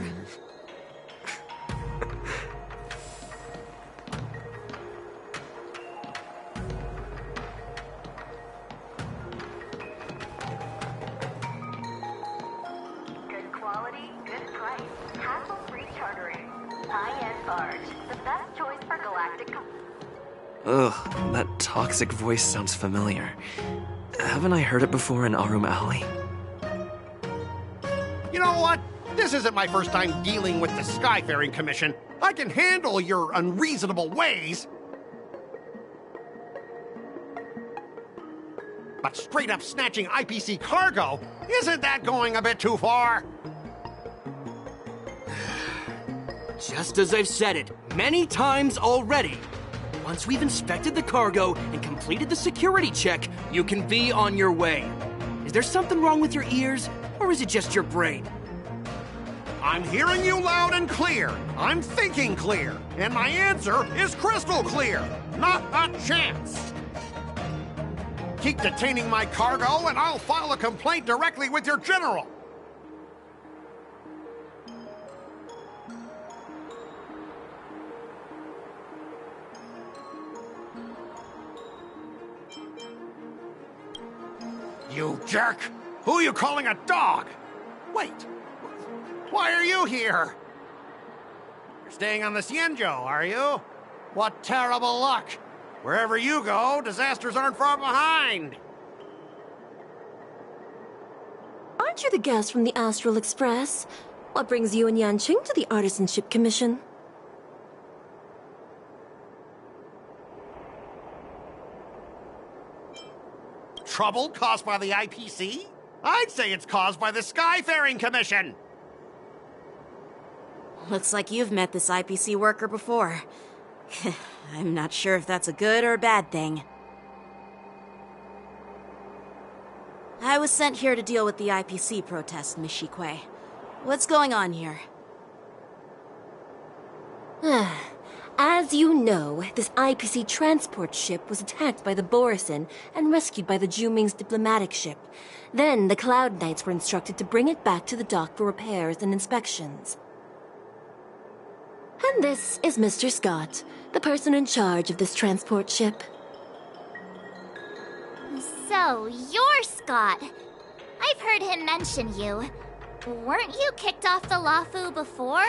Good quality, good price. Hassle-free chartering. High-end barge. The best choice for galactic... Ugh, that toxic voice sounds familiar. Haven't I heard it before in Arum Alley? You know what? This isn't my first time dealing with the Skyfaring Commission. I can handle your unreasonable ways. But straight up snatching IPC cargo, isn't that going a bit too far? Just as I've said it many times already. Once we've inspected the cargo and completed the security check, you can be on your way. Is there something wrong with your ears, or is it just your brain? I'm hearing you loud and clear. I'm thinking clear. And my answer is crystal clear. Not a chance. Keep detaining my cargo, and I'll file a complaint directly with your general. You jerk! Who are you calling a dog? Wait, why are you here? You're staying on the Cienjo, are you? What terrible luck! Wherever you go, disasters aren't far behind! Aren't you the guest from the Astral Express? What brings you and Yanqing to the Artisanship Commission? Trouble caused by the IPC? I'd say it's caused by the Skyfaring Commission! Looks like you've met this IPC worker before. I'm not sure if that's a good or a bad thing. I was sent here to deal with the IPC protest, Miss Shikwe. What's going on here? As you know, this IPC transport ship was attacked by the Borisin and rescued by the Juming's diplomatic ship. Then the Cloud Knights were instructed to bring it back to the dock for repairs and inspections. And this is Mr. Scott, the person in charge of this transport ship. So, you're Scott. I've heard him mention you. Weren't you kicked off the Lafu before?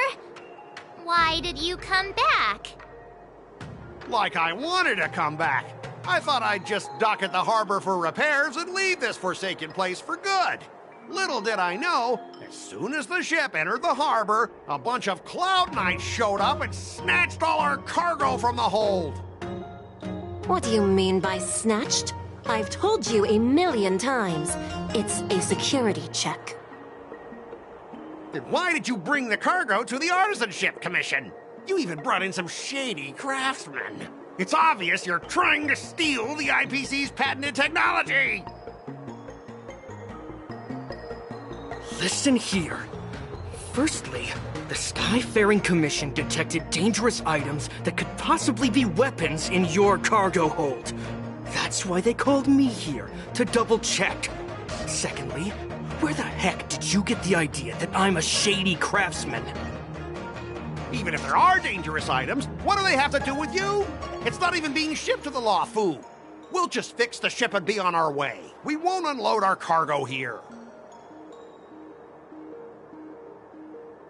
Why did you come back? Like I wanted to come back. I thought I'd just dock at the harbor for repairs and leave this forsaken place for good. Little did I know, as soon as the ship entered the harbor, a bunch of Cloud Knights showed up and snatched all our cargo from the hold. What do you mean by snatched? I've told you 1,000,000 times. It's a security check. Then why did you bring the cargo to the Artisanship Commission? You even brought in some shady craftsmen. It's obvious you're trying to steal the IPC's patented technology! Listen here. Firstly, the Skyfaring Commission detected dangerous items that could possibly be weapons in your cargo hold. That's why they called me here, to double-check. Secondly, where the heck did you get the idea that I'm a shady craftsman? Even if there are dangerous items, what do they have to do with you? It's not even being shipped to the Lafu. We'll just fix the ship and be on our way. We won't unload our cargo here.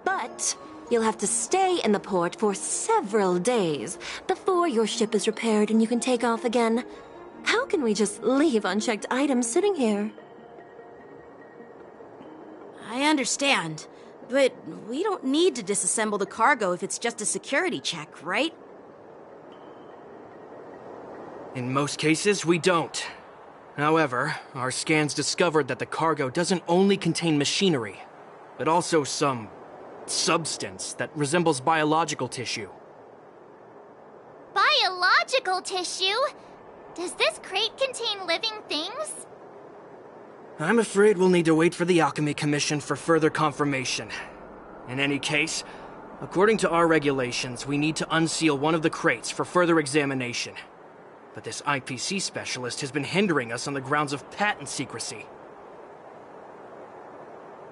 But you'll have to stay in the port for several days before your ship is repaired and you can take off again. How can we just leave unchecked items sitting here? I understand, but we don't need to disassemble the cargo if it's just a security check, right? In most cases, we don't. However, our scans discovered that the cargo doesn't only contain machinery, but also some substance that resembles biological tissue. Biological tissue? Does this crate contain living things? I'm afraid we'll need to wait for the Alchemy Commission for further confirmation. In any case, according to our regulations, we need to unseal one of the crates for further examination. but this IPC specialist has been hindering us on the grounds of patent secrecy.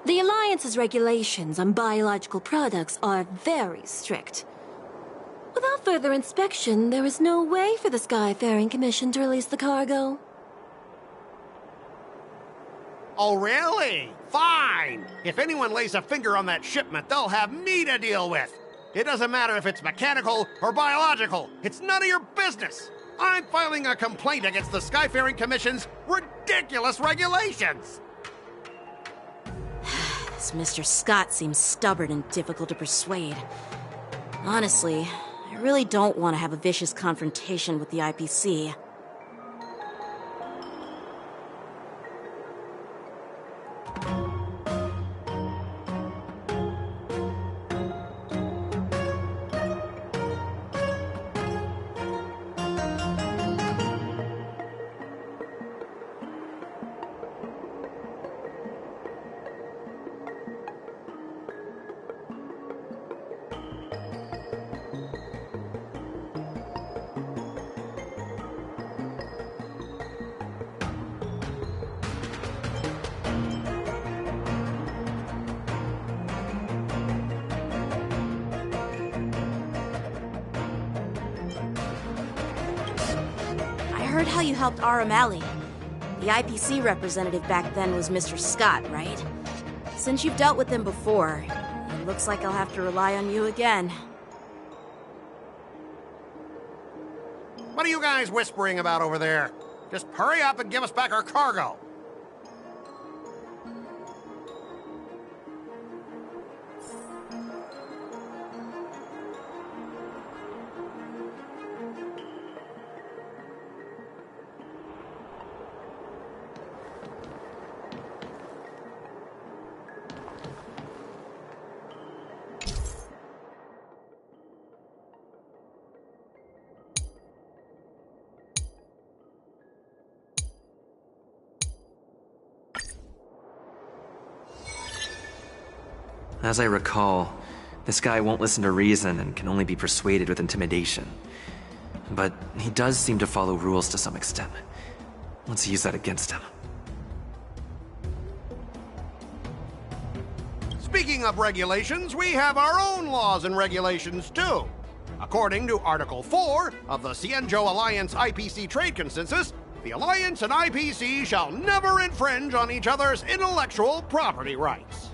The Alliance's regulations on biological products are very strict. Without further inspection, there is no way for the Skyfaring Commission to release the cargo. Oh, really? Fine! If anyone lays a finger on that shipment, they'll have me to deal with. It doesn't matter if it's mechanical or biological. It's none of your business. I'm filing a complaint against the Skyfaring Commission's ridiculous regulations. This Mr. Scott seems stubborn and difficult to persuade. Honestly, I really don't want to have a vicious confrontation with the IPC. I heard how you helped Aramali. The IPC representative back then was Mr. Scott, right? Since you've dealt with him before, it looks like I'll have to rely on you again. What are you guys whispering about over there? Just hurry up and give us back our cargo. As I recall, this guy won't listen to reason and can only be persuaded with intimidation. But he does seem to follow rules to some extent. Let's use that against him. Speaking of regulations, we have our own laws and regulations too. According to Article 4 of the Cienjo Alliance IPC Trade Consensus, the Alliance and IPC shall never infringe on each other's intellectual property rights.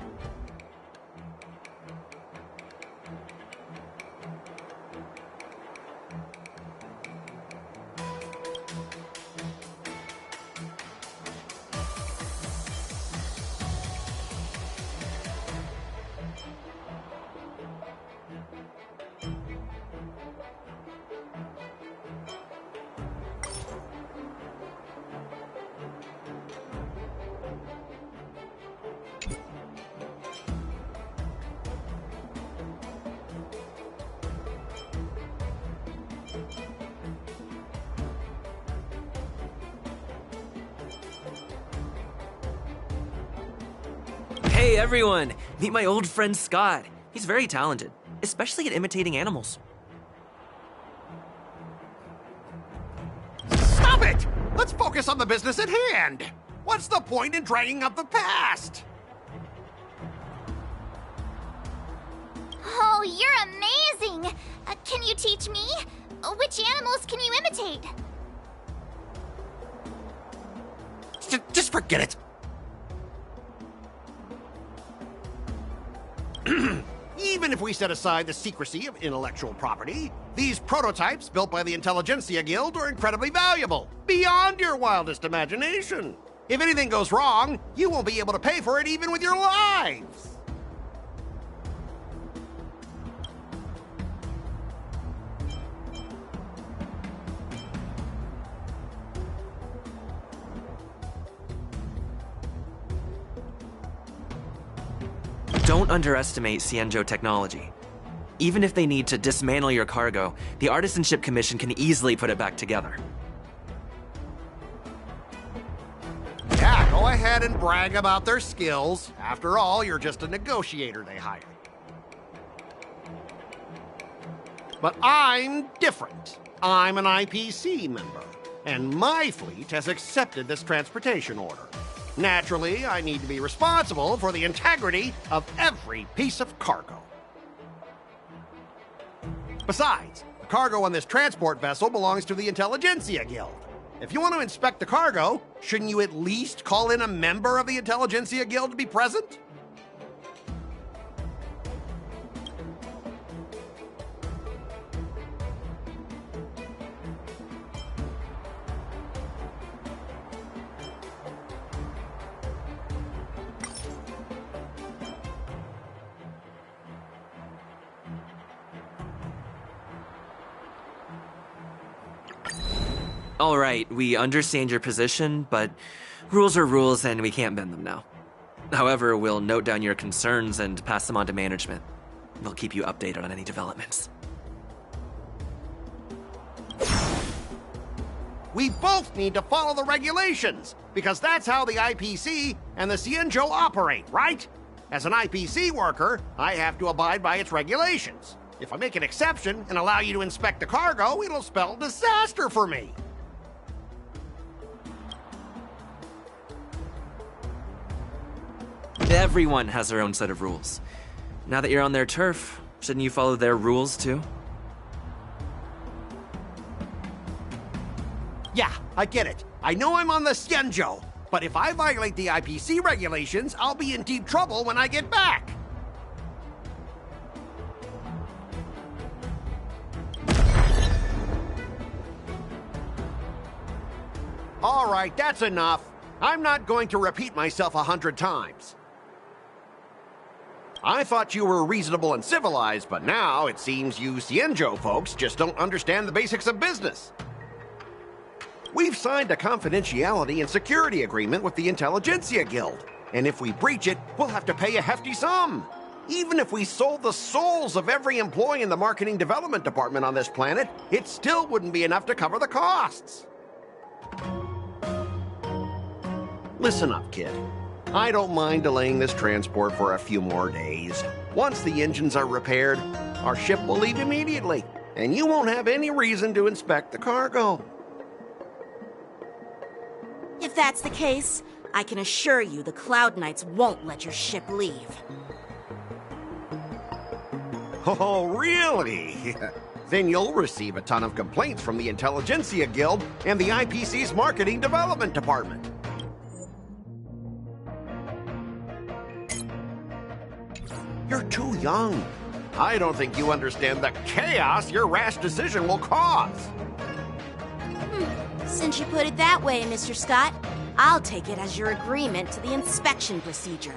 Hey everyone! Meet my old friend Scott. He's very talented, especially at imitating animals. Stop it! Let's focus on the business at hand. What's the point in dragging up the past? Oh, you're amazing! Can you teach me? Which animals can you imitate? Just forget it. Even if we set aside the secrecy of intellectual property, these prototypes built by the Intelligentsia Guild are incredibly valuable, beyond your wildest imagination. If anything goes wrong, you won't be able to pay for it even with your lives. Don't underestimate Cienjo technology. Even if they need to dismantle your cargo, the Artisanship Commission can easily put it back together. Yeah, go ahead and brag about their skills. After all, you're just a negotiator they hired. But I'm different. I'm an IPC member, and my fleet has accepted this transportation order. Naturally, I need to be responsible for the integrity of every piece of cargo. Besides, the cargo on this transport vessel belongs to the Intelligentsia Guild. If you want to inspect the cargo, shouldn't you at least call in a member of the Intelligentsia Guild to be present? All right, we understand your position, but rules are rules and we can't bend them now. However, we'll note down your concerns and pass them on to management. We'll keep you updated on any developments. We both need to follow the regulations, because that's how the IPC and the Cienjo operate, right? As an IPC worker, I have to abide by its regulations. If I make an exception and allow you to inspect the cargo, it'll spell disaster for me. Everyone has their own set of rules. Now that you're on their turf, shouldn't you follow their rules too? Yeah, I get it. I know I'm on the Cienjo, but if I violate the IPC regulations, I'll be in deep trouble when I get back. All right, that's enough. I'm not going to repeat myself 100 times. I thought you were reasonable and civilized, but now it seems you Cienjo folks just don't understand the basics of business. We've signed a confidentiality and security agreement with the Intelligentsia Guild, and if we breach it, we'll have to pay a hefty sum. Even if we sold the souls of every employee in the marketing development department on this planet, it still wouldn't be enough to cover the costs. Listen up, kid. I don't mind delaying this transport for a few more days. Once the engines are repaired, our ship will leave immediately, and you won't have any reason to inspect the cargo. If that's the case, I can assure you the Cloud Knights won't let your ship leave. Oh, really? Then you'll receive a ton of complaints from the Intelligentsia Guild and the IPC's Marketing Development Department. You're too young. I don't think you understand the chaos your rash decision will cause. Since you put it that way, Mr. Scott, I'll take it as your agreement to the inspection procedure.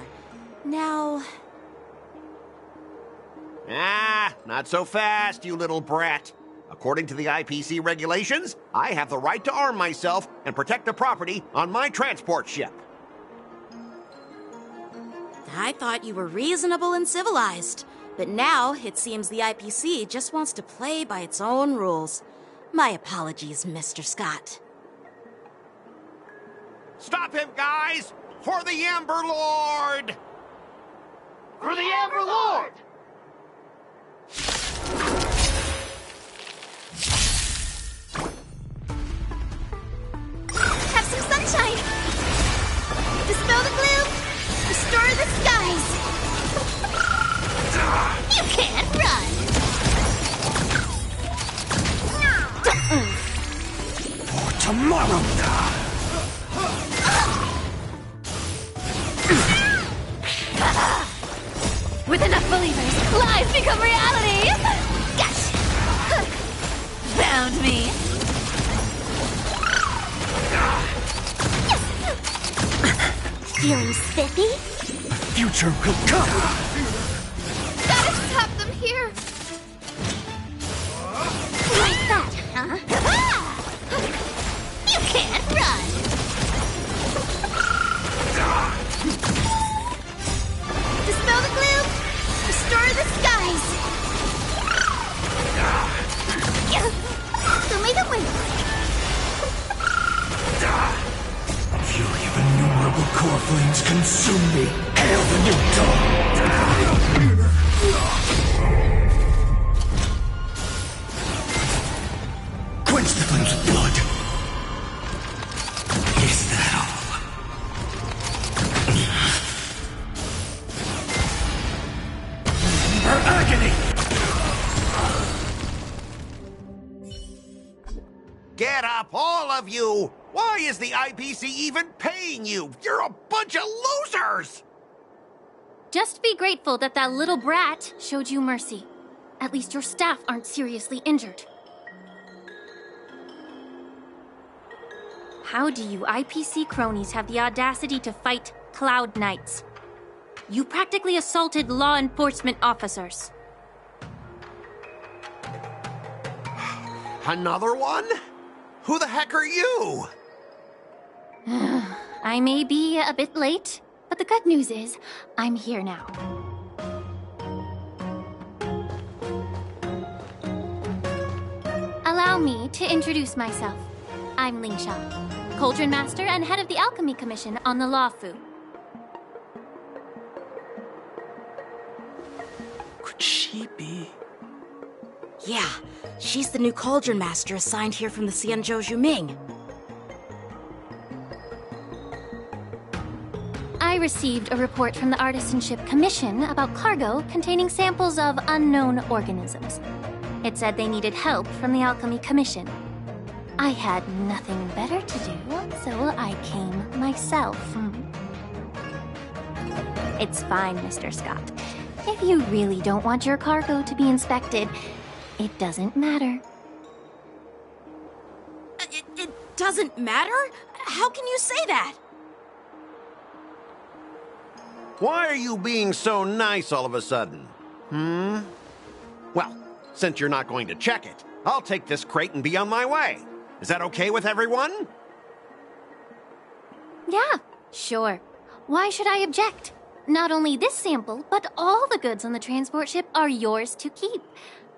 Now... Not so fast, you little brat. According to the IPC regulations, I have the right to arm myself and protect the property on my transport ship. I thought you were reasonable and civilized, but now it seems the IPC just wants to play by its own rules. My apologies, Mr. Scott. Stop him, guys! For the Amber Lord! For the Amber Lord! Have some sunshine! Dispel the gloom! Restore the skies! You can't run! For tomorrow! With enough believers, lies become reality! Gotcha! Found me! Feeling spiffy? The future will come! Gotta stop them here! Like that, huh? You can't run! Dispel the gloom! Restore the skies! Show me the way! Fury of innumerable core flames consume me! Hail the new dawn! Get up, all of you! Why is the IPC even paying you? You're a bunch of losers! Just be grateful that that little brat showed you mercy. At least your staff aren't seriously injured. How do you IPC cronies have the audacity to fight Cloud Knights? You practically assaulted law enforcement officers. Another one? Who the heck are you? I may be a bit late, but the good news is I'm here now. Allow me to introduce myself. I'm Lingsha, Cauldron Master and head of the Alchemy Commission on the Lawfu. Could she be? Yeah, she's the new Cauldron Master assigned here from the Xianzhou Juming. I received a report from the Artisanship Commission about cargo containing samples of unknown organisms. It said they needed help from the Alchemy Commission. I had nothing better to do, so I came myself. It's fine, Mr. Scott. If you really don't want your cargo to be inspected, it doesn't matter. It doesn't matter? How can you say that? Why are you being so nice all of a sudden? Well, since you're not going to check it, I'll take this crate and be on my way. Is that okay with everyone? Yeah, sure. Why should I object? Not only this sample, but all the goods on the transport ship are yours to keep.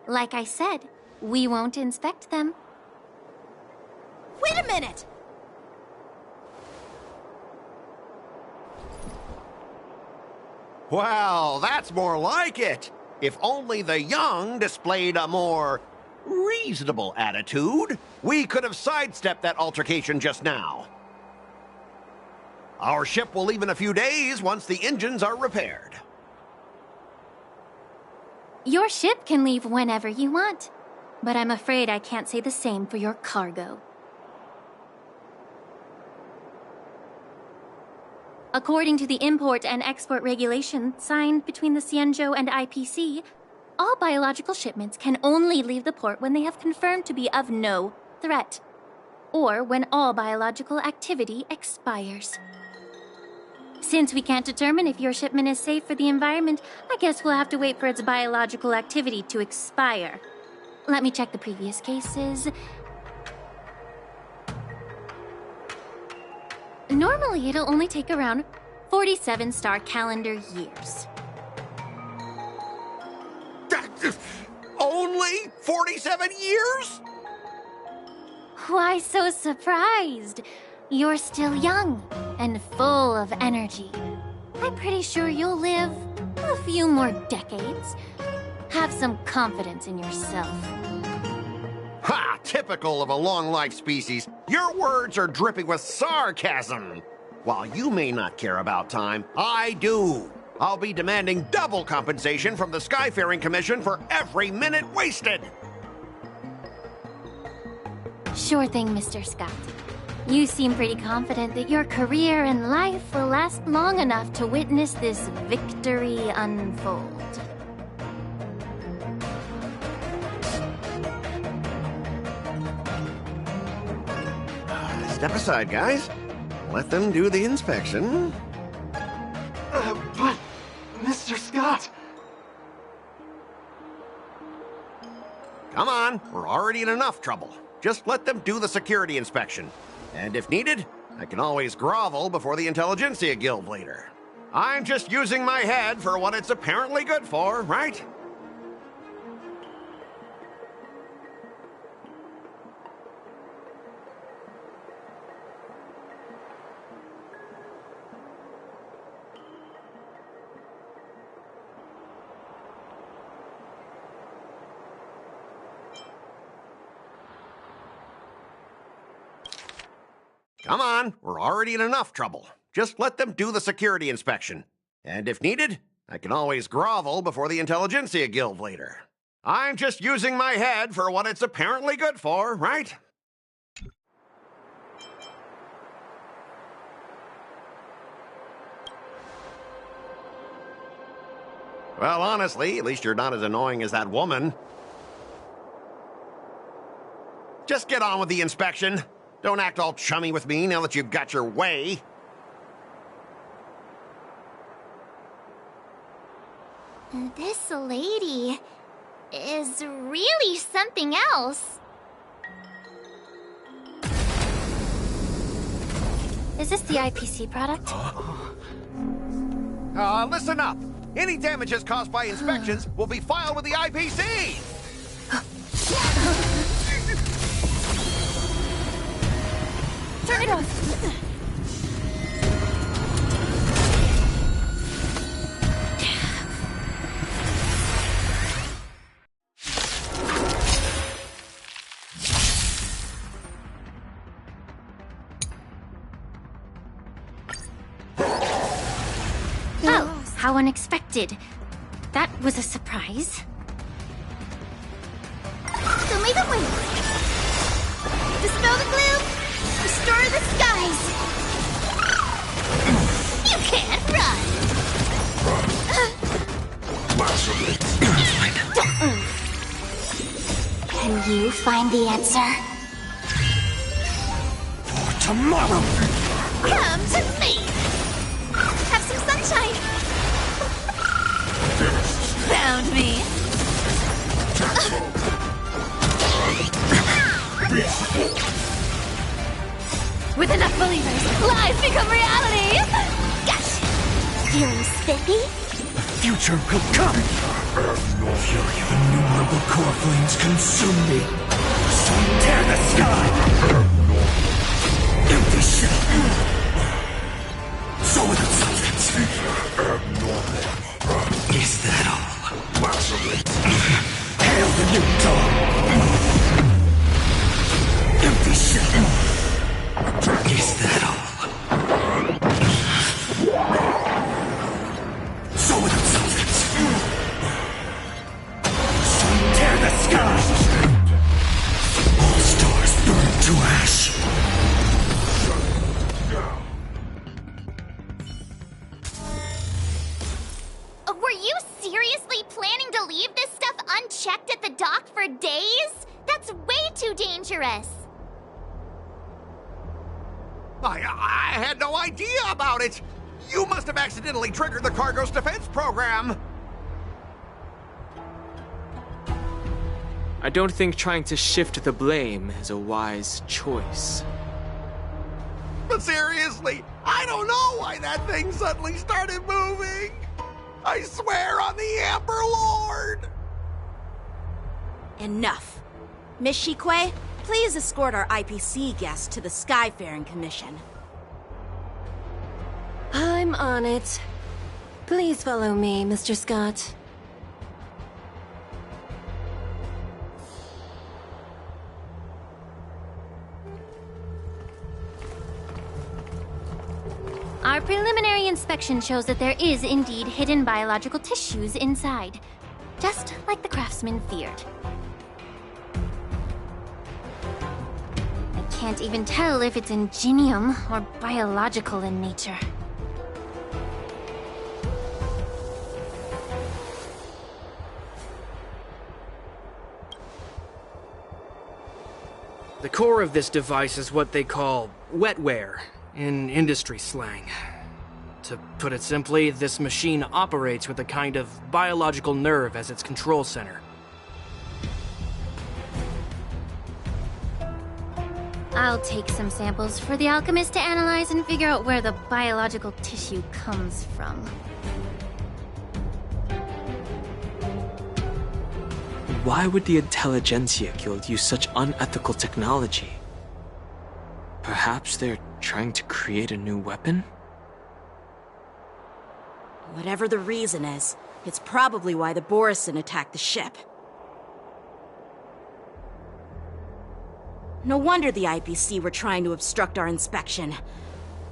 Like I said, we won't inspect them. Wait a minute! Well, that's more like it. If only the young displayed a more reasonable attitude, we could have sidestepped that altercation just now. Our ship will leave in a few days once the engines are repaired. Your ship can leave whenever you want, but I'm afraid I can't say the same for your cargo. According to the import and export regulation signed between the Xianzhou and IPC, all biological shipments can only leave the port when they have confirmed to be of no threat, or when all biological activity expires. Since we can't determine if your shipment is safe for the environment, I guess we'll have to wait for its biological activity to expire. Let me check the previous cases. Normally, it'll only take around 47 star calendar years. Only 47 years? Why so surprised? You're still young and full of energy. I'm pretty sure you'll live a few more decades. Have some confidence in yourself. Ha! Typical of a long-life species. Your words are dripping with sarcasm. While you may not care about time, I do. I'll be demanding double compensation from the Skyfaring Commission for every minute wasted. Sure thing, Mr. Scott. You seem pretty confident that your career and life will last long enough to witness this victory unfold. Step aside, guys. Let them do the inspection. But, Mr. Scott... Come on, we're already in enough trouble. Just let them do the security inspection. And if needed, I can always grovel before the Intelligentsia Guild later. I'm just using my head for what it's apparently good for, right? Come on, we're already in enough trouble. Just let them do the security inspection. And if needed, I can always grovel before the Intelligentsia Guild later. I'm just using my head for what it's apparently good for, right? Well, honestly, at least you're not as annoying as that woman. Just get on with the inspection. Don't act all chummy with me now that you've got your way. This lady is really something else. Is this the IPC product? Listen up. Any damages caused by inspections will be filed with the IPC. Turn it off. Oh, how unexpected. That was a surprise. Show me the way. Dispel the gloom. Restore the skies. You can't run. Can you find the answer? For tomorrow! Come to me. Have some sunshine. Found me. With enough believers, lies become reality! Gotcha. Feeling spiffy? The future will come! The fury of innumerable core flames consume me. So tear the sky! Empty shell! So without substance. Is that all? Hail the new dawn! Empty shell! Is that all? So without substance. So tear the sky! All stars burn to ash! Were you seriously planning to leave this stuff unchecked at the dock for days? That's way too dangerous. I had no idea about it. You must have accidentally triggered the cargo's defense program. I don't think trying to shift the blame is a wise choice. But seriously, I don't know why that thing suddenly started moving. I swear on the Amber Lord. Enough. Miss Shikwe, please escort our IPC guest to the Skyfaring Commission. I'm on it. Please follow me, Mr. Scott. Our preliminary inspection shows that there is indeed hidden biological tissues inside, just like the craftsman feared. I can't even tell if it's ingenium or biological in nature. The core of this device is what they call wetware in industry slang. To put it simply, this machine operates with a kind of biological nerve as its control center. I'll take some samples for the alchemist to analyze and figure out where the biological tissue comes from. Why would the Intelligentsia Guild use such unethical technology? Perhaps they're trying to create a new weapon? Whatever the reason is, it's probably why the Borison attacked the ship. No wonder the IPC were trying to obstruct our inspection.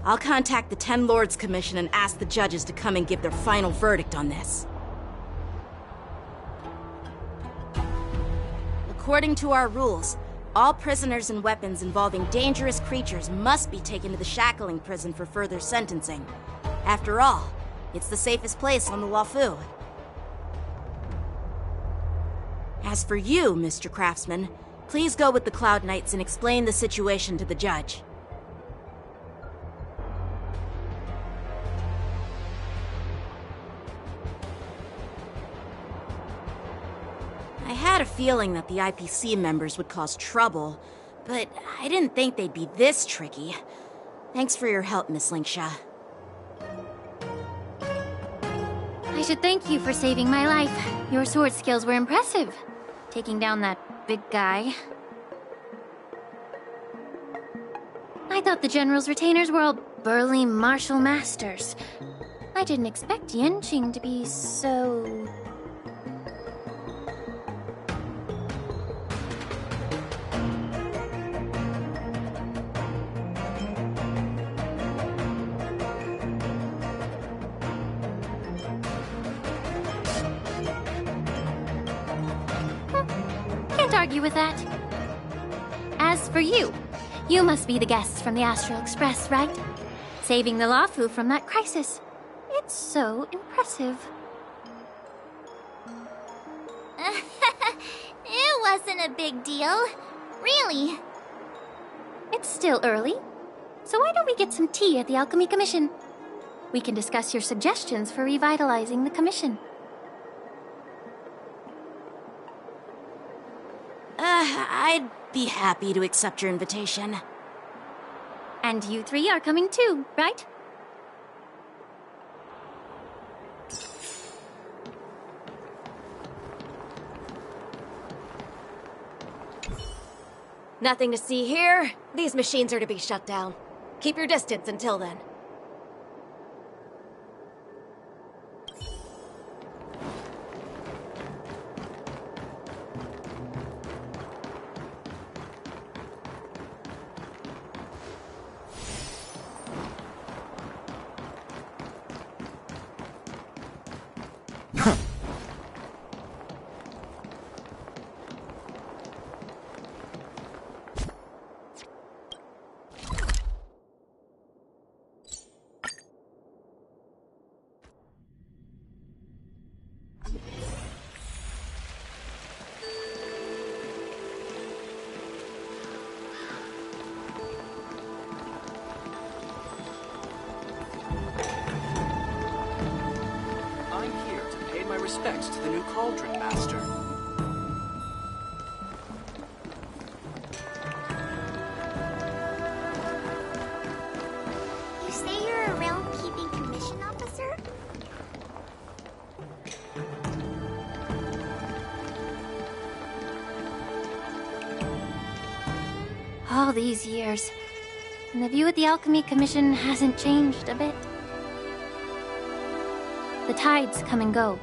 I'll contact the Ten Lords Commission and ask the judges to come and give their final verdict on this. According to our rules, all prisoners and weapons involving dangerous creatures must be taken to the shackling prison for further sentencing. After all, it's the safest place on the Luofu. As for you, Mr. Craftsman, please go with the Cloud Knights and explain the situation to the judge. I had a feeling that the IPC members would cause trouble, but I didn't think they'd be this tricky. Thanks for your help, Miss Linksha. I should thank you for saving my life. Your sword skills were impressive. Taking down that big guy. I thought the General's retainers were all burly martial masters. I didn't expect Yenqing to be so... Can't argue with that. As for you, you must be the guests from the Astral Express, right? Saving the Lafu from that crisis. It's so impressive. It wasn't a big deal. Really. It's still early. So why don't we get some tea at the Alchemy Commission? We can discuss your suggestions for revitalizing the commission. I'd be happy to accept your invitation. And you three are coming too, right? Nothing to see here. These machines are to be shut down. Keep your distance until then. Respects to the new Cauldron Master. You say you're a realm-keeping commission officer? All these years, and the view at the Alchemy Commission hasn't changed a bit. The tides come and go,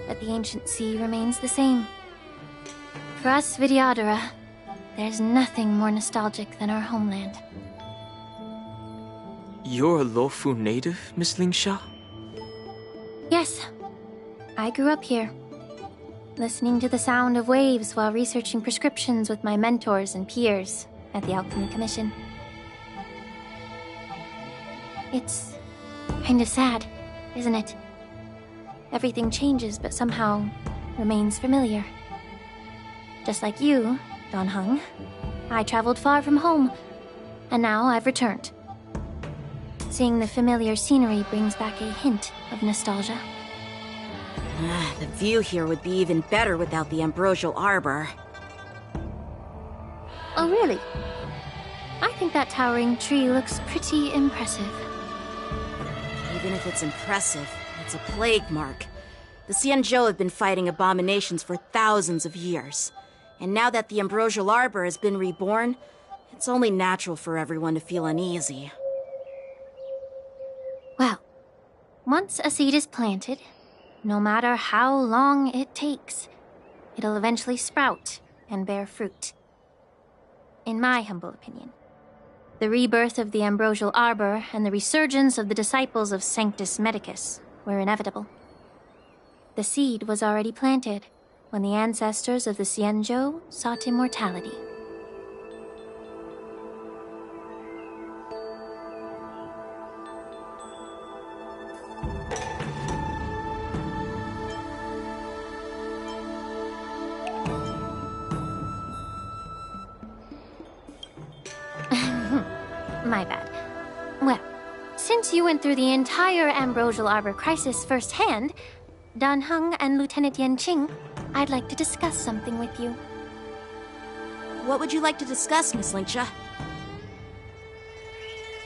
but the ancient sea remains the same. For us Vidyadhara, there's nothing more nostalgic than our homeland. You're a Luofu native, Miss Linksha? Yes, I grew up here, listening to the sound of waves while researching prescriptions with my mentors and peers at the Alchemy Commission. It's kinda sad, isn't it? Everything changes, but somehow remains familiar. Just like you, Don Hung, I traveled far from home, and now I've returned. Seeing the familiar scenery brings back a hint of nostalgia. The view here would be even better without the ambrosial arbor. Oh, really? I think that towering tree looks pretty impressive. Even if it's impressive, it's a plague mark. The Xianzhou have been fighting abominations for thousands of years. And now that the ambrosial arbor has been reborn, it's only natural for everyone to feel uneasy. Well, once a seed is planted, no matter how long it takes, it'll eventually sprout and bear fruit. In my humble opinion, the rebirth of the ambrosial arbor and the resurgence of the disciples of Sanctus Medicus were inevitable. The seed was already planted when the ancestors of the Xianzhou sought immortality. My bad. Well, since you went through the entire Ambrosial Arbor crisis firsthand, Dan Heng and Lieutenant Yan Qing, I'd like to discuss something with you. What would you like to discuss, Miss Linksha?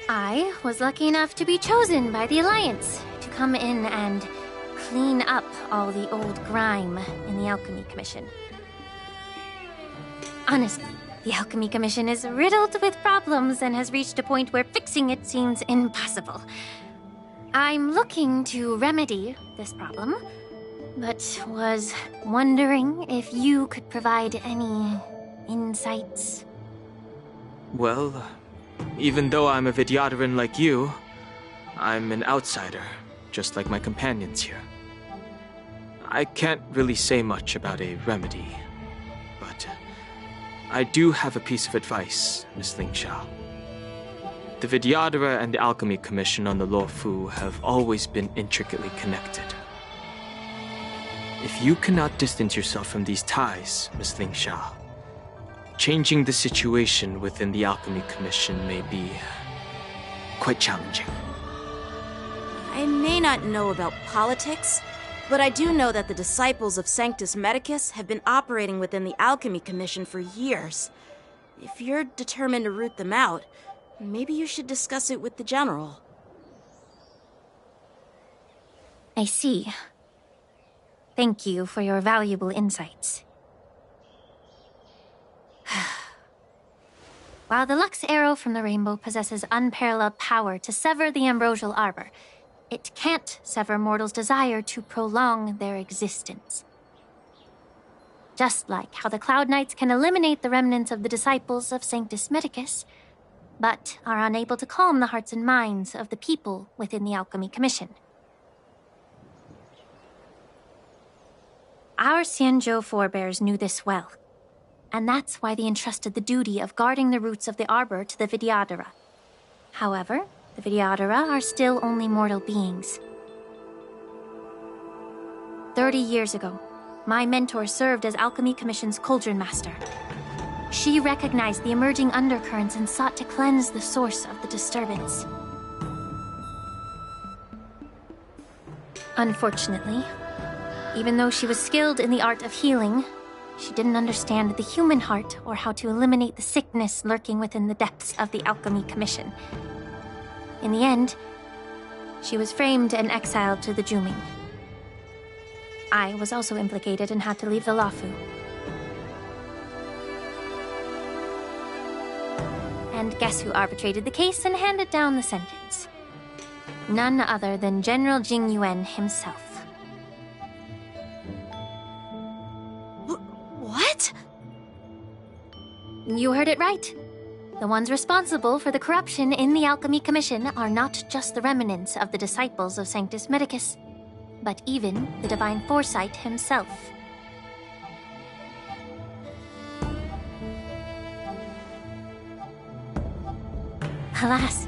I was lucky enough to be chosen by the Alliance to come in and clean up all the old grime in the Alchemy Commission. Honestly, the Alchemy Commission is riddled with problems and has reached a point where fixing it seems impossible. I'm looking to remedy this problem, but was wondering if you could provide any insights. Well, even though I'm a Vidyadharan like you, I'm an outsider, just like my companions here. I can't really say much about a remedy, but I do have a piece of advice, Miss Linksha. The Vidyadhara and the Alchemy Commission on the Luofu have always been intricately connected. If you cannot distance yourself from these ties, Miss Linksha, changing the situation within the Alchemy Commission may be quite challenging. I may not know about politics, but I do know that the disciples of Sanctus Medicus have been operating within the Alchemy Commission for years. If you're determined to root them out, maybe you should discuss it with the General. I see. Thank you for your valuable insights. While the Lux Arrow from the Rainbow possesses unparalleled power to sever the Ambrosial Arbor, it can't sever mortals' desire to prolong their existence. Just like how the Cloud Knights can eliminate the remnants of the disciples of Sanctus Medicus, but are unable to calm the hearts and minds of the people within the Alchemy Commission. Our Xianzhou forebears knew this well, and that's why they entrusted the duty of guarding the roots of the Arbor to the Vidyadhara. However, the Vidyadhara are still only mortal beings. 30 years ago, my mentor served as Alchemy Commission's Cauldron Master. She recognized the emerging undercurrents and sought to cleanse the source of the disturbance. Unfortunately, even though she was skilled in the art of healing, she didn't understand the human heart or how to eliminate the sickness lurking within the depths of the Alchemy Commission. In the end, she was framed and exiled to the Juming. I was also implicated and had to leave the Luofu. And guess who arbitrated the case and handed down the sentence? None other than General Jing Yuan himself. What? You heard it right. The ones responsible for the corruption in the Alchemy Commission are not just the remnants of the disciples of Sanctus Medicus, but even the Divine Foresight himself. Alas,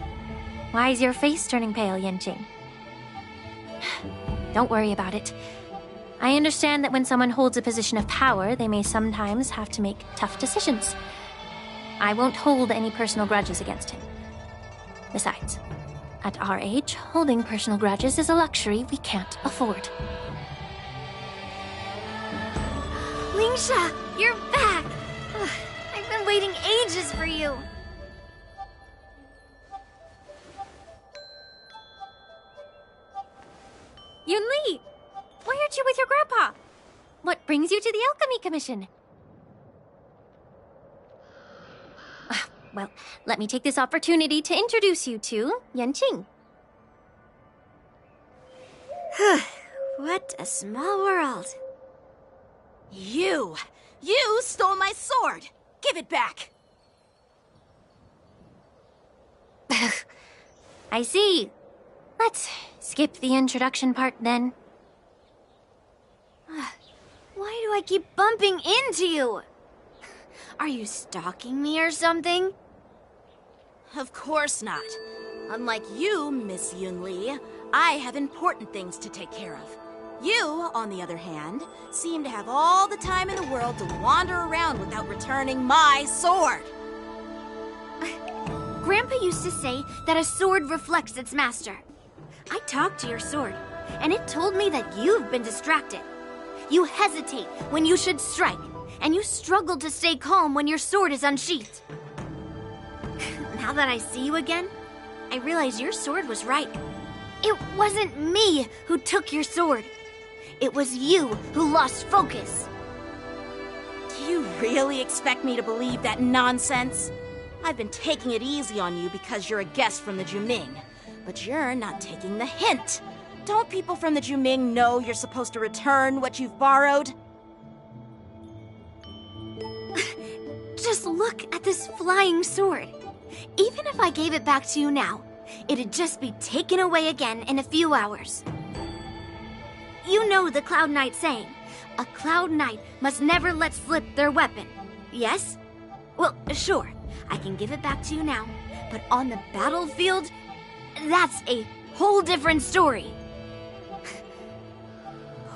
why is your face turning pale, Yanqing? Don't worry about it. I understand that when someone holds a position of power, they may sometimes have to make tough decisions. I won't hold any personal grudges against him. Besides, at our age, holding personal grudges is a luxury we can't afford. Linksha, you're back! Ugh, I've been waiting ages for you. Yunli! Why aren't you with your grandpa? What brings you to the Alchemy Commission? Well, let me take this opportunity to introduce you to Yanqing. What a small world. You stole my sword! Give it back! I see. Let's skip the introduction part then. Why do I keep bumping into you? Are you stalking me or something? Of course not. Unlike you, Miss Yunli, I have important things to take care of. You, on the other hand, seem to have all the time in the world to wander around without returning my sword. Grandpa used to say that a sword reflects its master. I talked to your sword, and it told me that you've been distracted. You hesitate when you should strike, and you struggle to stay calm when your sword is unsheathed. Now that I see you again, I realize your sword was right. It wasn't me who took your sword. It was you who lost focus. Do you really expect me to believe that nonsense? I've been taking it easy on you because you're a guest from the Juming, but you're not taking the hint. Don't people from the Juming know you're supposed to return what you've borrowed? Just look at this flying sword. Even if I gave it back to you now, it'd just be taken away again in a few hours. You know the Cloud Knight saying, a Cloud Knight must never let slip their weapon, yes? Well, sure, I can give it back to you now, but on the battlefield, that's a whole different story.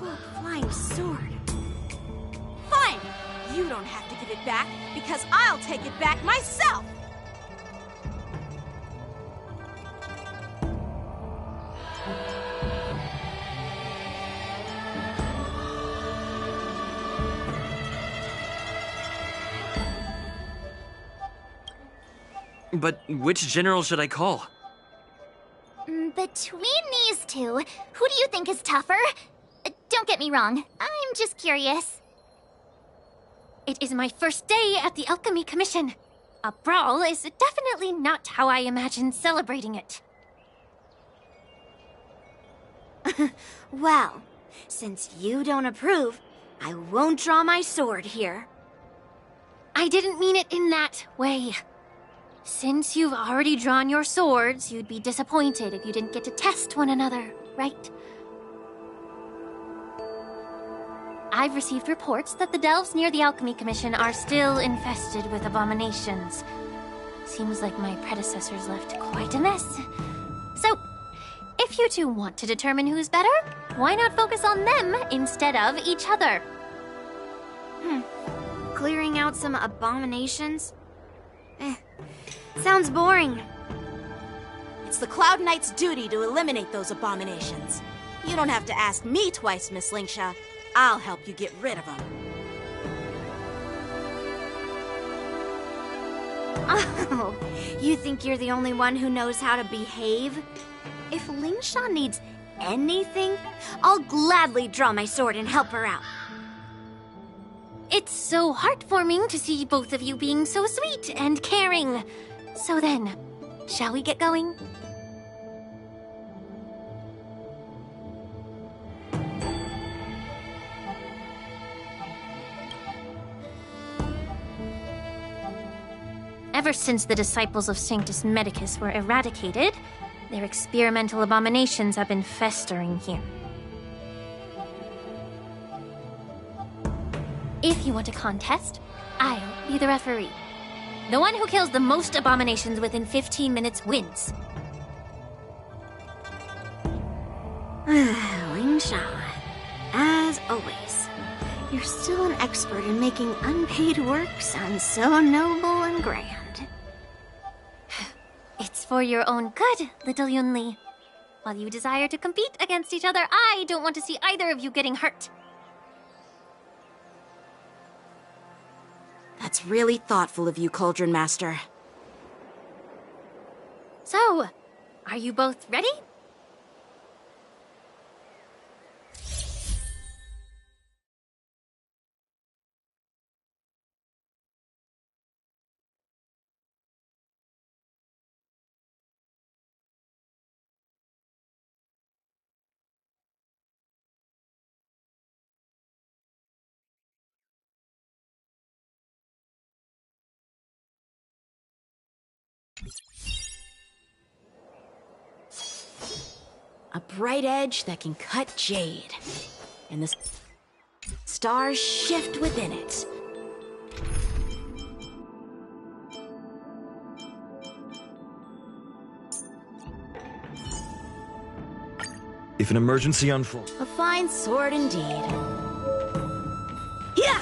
Oh, flying sword. Fine! You don't have to give it back, because I'll take it back myself! But which general should I call? Between these two, who do you think is tougher? Don't get me wrong, I'm just curious. It is my first day at the Alchemy Commission. A brawl is definitely not how I imagined celebrating it. Well, since you don't approve, I won't draw my sword here. I didn't mean it in that way. Since you've already drawn your swords, you'd be disappointed if you didn't get to test one another, right? I've received reports that the delves near the Alchemy Commission are still infested with abominations. Seems like my predecessors left quite a mess. So, if you two want to determine who's better, why not focus on them instead of each other? Clearing out some abominations? Sounds boring. It's the Cloud Knight's duty to eliminate those abominations. You don't have to ask me twice, Miss Lingsha. I'll help you get rid of them. Oh, you think you're the only one who knows how to behave? If Lingsha needs anything, I'll gladly draw my sword and help her out. It's so heartwarming to see both of you being so sweet and caring. So then, shall we get going? Ever since the disciples of Sanctus Medicus were eradicated, their experimental abominations have been festering here. If you want a contest, I'll be the referee. The one who kills the most abominations within 15 minutes wins. Lingsha, as always, you're still an expert in making unpaid work sound so noble and grand. It's for your own good, little Yunli. While you desire to compete against each other, I don't want to see either of you getting hurt. That's really thoughtful of you, Cauldron Master. So, are you both ready? A bright edge that can cut jade. And the stars shift within it. If an emergency unfolds... A fine sword indeed. Yeah!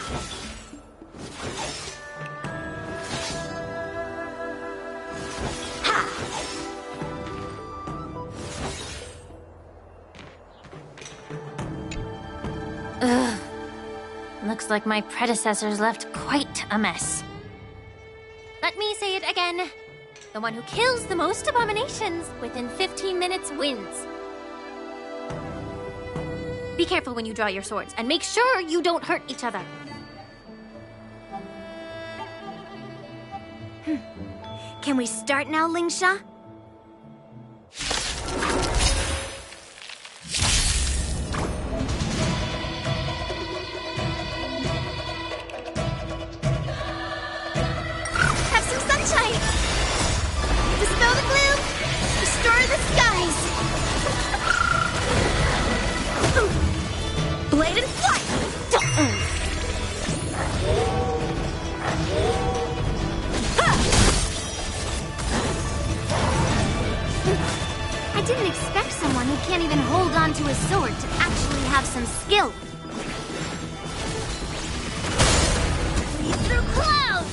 Looks like my predecessors left quite a mess. Let me say it again. The one who kills the most abominations within 15 minutes wins. Be careful when you draw your swords, and make sure you don't hurt each other. Can we start now, Lingsha? Have some sunshine! Dispel the gloom! Restore the skies! Blade and flight! I didn't expect someone who can't even hold on to a sword to actually have some skill. Through clouds!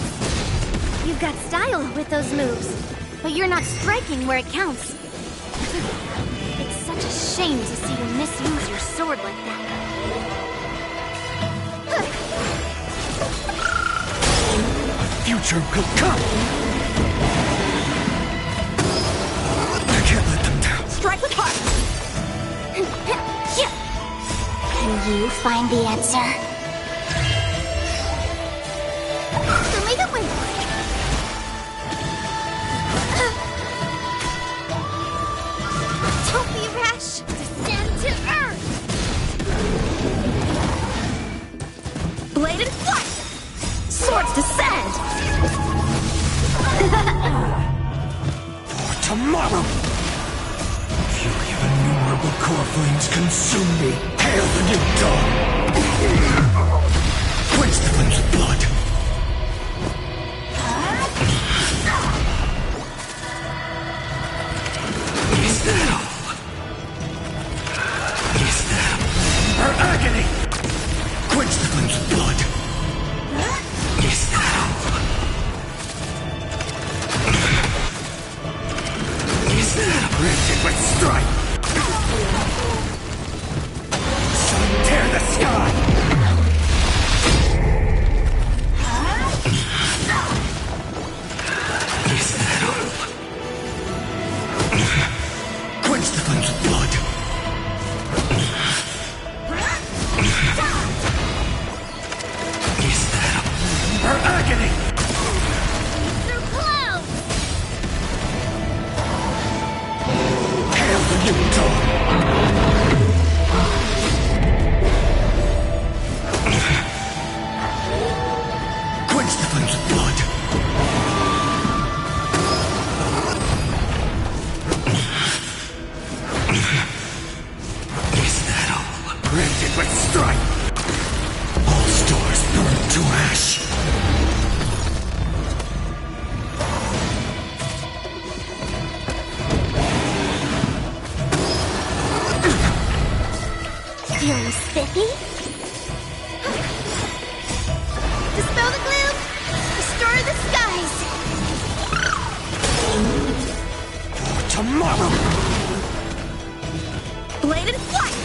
You've got style with those moves, but you're not striking where it counts. It's such a shame to see you misuse your sword like that. Future will come! I can't let them down. Strike with heart! Can you find the answer? So make it win! Don't be rash! Descend to earth! Blade and flight! Swords descend! For tomorrow! Fury of innumerable core flames consume me! Hail the new dawn! Quench the flames of blood! Is that all? Is that her agony? Quench the flames of blood! Is that all? Is that granted with strife? Sun tear the sky! Is that all? Quench the flames of blood! Is that all? Her agony! Through clouds! Hail the new dawn! Quench the flames of blood! Is that all? Granted with strife! All stars burn to ash! Feeling spiffy? Dispel the gloom! Restore the skies! For tomorrow! Blade and flight!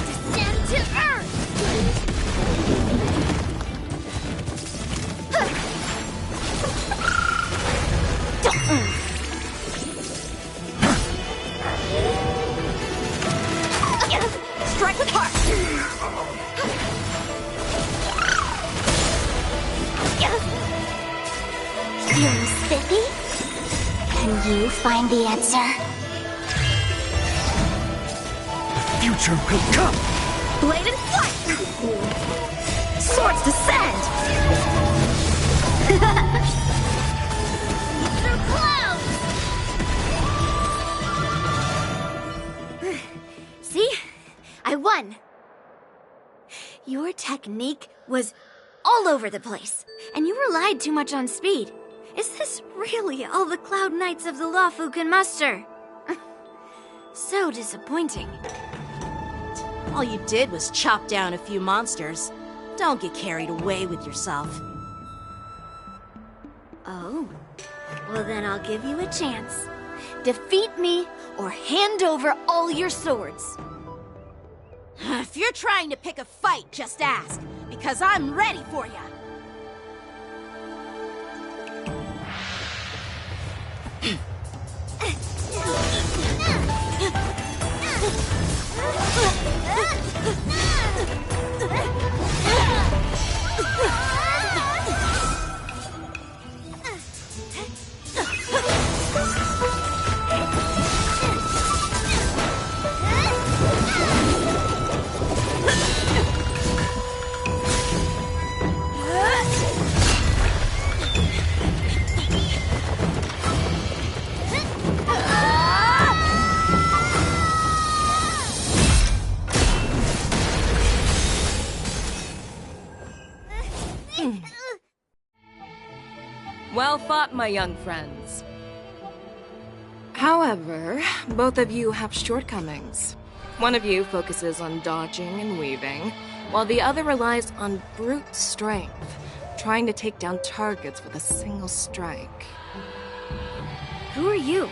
Descend to earth! Strike with heart! Feeling spiffy? Can you find the answer? The future will come! Blade and flight! Swords descend! Through clouds! See? I won. Your technique was all over the place, and you relied too much on speed. Is this really all the Cloud Knights of the Lawfu can muster? So disappointing. All you did was chop down a few monsters. Don't get carried away with yourself. Oh, well then I'll give you a chance. Defeat me or hand over all your swords. If you're trying to pick a fight, just ask, because I'm ready for ya. Well fought, my young friends. However, both of you have shortcomings. One of you focuses on dodging and weaving, while the other relies on brute strength, trying to take down targets with a single strike. Who are you?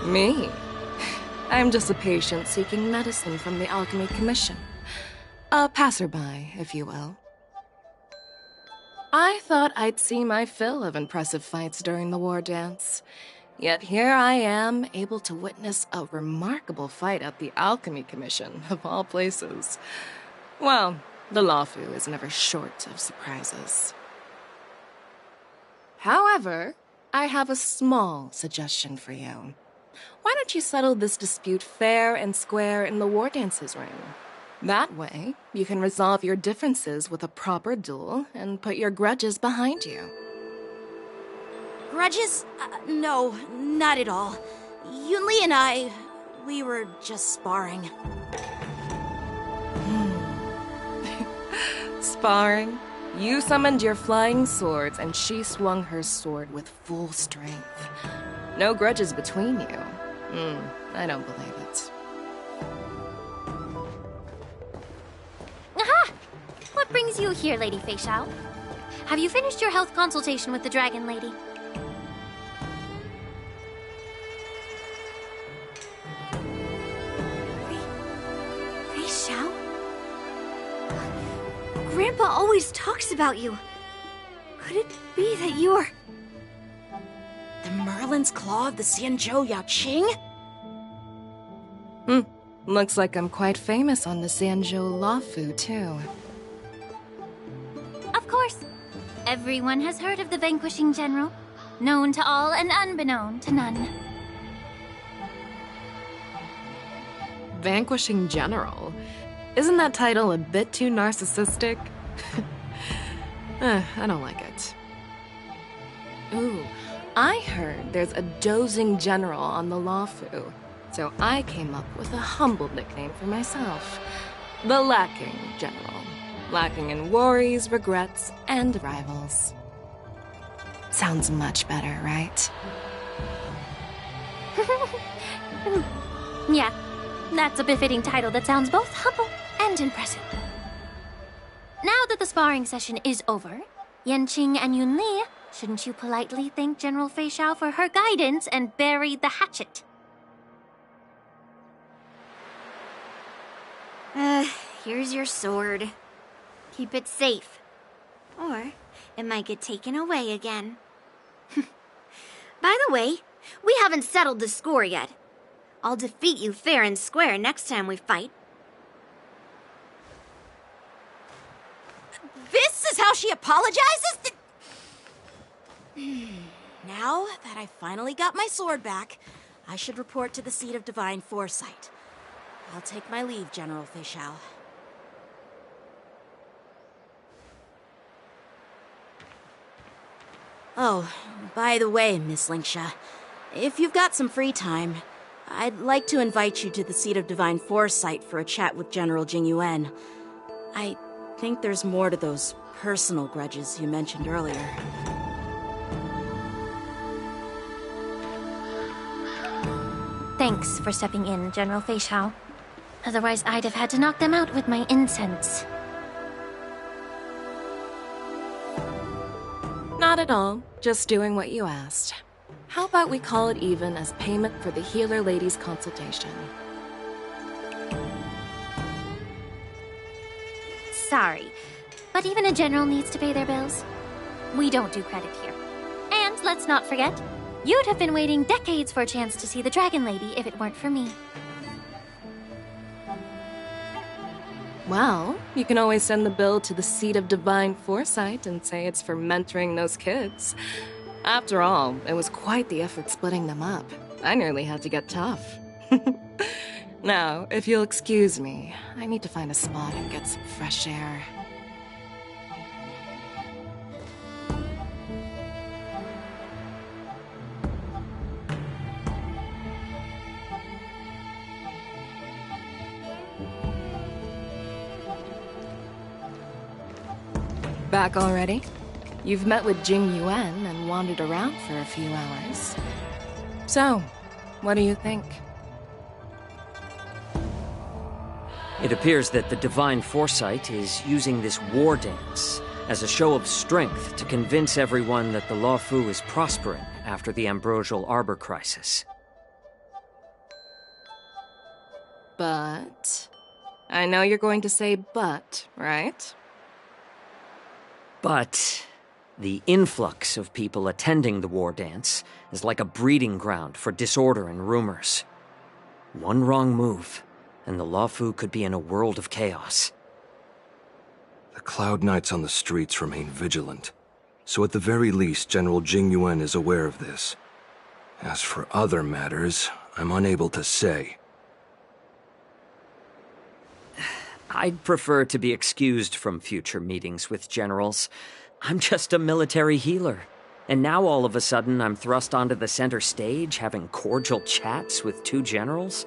Me? I'm just a patient seeking medicine from the Alchemy Commission. A passerby, if you will. I thought I'd see my fill of impressive fights during the war dance. Yet here I am, able to witness a remarkable fight at the Alchemy Commission, of all places. Well, the Lawfu is never short of surprises. However, I have a small suggestion for you. Why don't you settle this dispute fair and square in the war dance's ring? That way, you can resolve your differences with a proper duel and put your grudges behind you. Grudges? No, not at all. Yunli and I, we were just sparring. Sparring? You summoned your flying swords and she swung her sword with full strength. No grudges between you. I don't believe it. Aha! What brings you here, Lady Fei Xiao? Have you finished your health consultation with the Dragon Lady? Fei Xiao? Grandpa always talks about you. Could it be that you're... The Merlin's Claw of the Xianzhou Yaoqing? Looks like I'm quite famous on the Xianzhou Lawfu, too. Of course. Everyone has heard of the Vanquishing General. Known to all and unbeknown to none. Vanquishing General? Isn't that title a bit too narcissistic? I don't like it. Ooh, I heard there's a dozing general on the Lawfu. So I came up with a humble nickname for myself. The Lacking General. Lacking in worries, regrets, and rivals. Sounds much better, right? Yeah, that's a befitting title that sounds both humble and impressive. Now that the sparring session is over, Yanqing and Yunli, shouldn't you politely thank General Fei Xiao for her guidance and bury the hatchet? Here's your sword. Keep it safe. Or it might get taken away again. By the way, we haven't settled the score yet. I'll defeat you fair and square next time we fight. This is how she apologizes? Now that I finally got my sword back, I should report to the seat of divine foresight. I'll take my leave, General Fei Xiao. Oh, by the way, Miss Linxia, if you've got some free time, I'd like to invite you to the seat of divine foresight for a chat with General Jingyuan. I think there's more to those personal grudges you mentioned earlier. Thanks for stepping in, General Fei Xiao. Otherwise, I'd have had to knock them out with my incense. Not at all. Just doing what you asked. How about we call it even as payment for the healer lady's consultation? Sorry, but even a general needs to pay their bills. We don't do credit here. And let's not forget, you'd have been waiting decades for a chance to see the Dragon Lady if it weren't for me. Well, you can always send the bill to the Seat of Divine Foresight and say it's for mentoring those kids. After all, it was quite the effort splitting them up. I nearly had to get tough. Now, if you'll excuse me, I need to find a spot and get some fresh air. Back already? You've met with Jing Yuan and wandered around for a few hours. So, what do you think? It appears that the Divine Foresight is using this war dance as a show of strength to convince everyone that the Luofu is prospering after the Ambrosial Arbor crisis. But... I know you're going to say but, right? But the influx of people attending the war dance is like a breeding ground for disorder and rumors. One wrong move, and the Luofu could be in a world of chaos. The Cloud Knights on the streets remain vigilant, so at the very least, General Jing Yuan is aware of this. As for other matters, I'm unable to say. I'd prefer to be excused from future meetings with generals. I'm just a military healer. And now all of a sudden I'm thrust onto the center stage having cordial chats with two generals?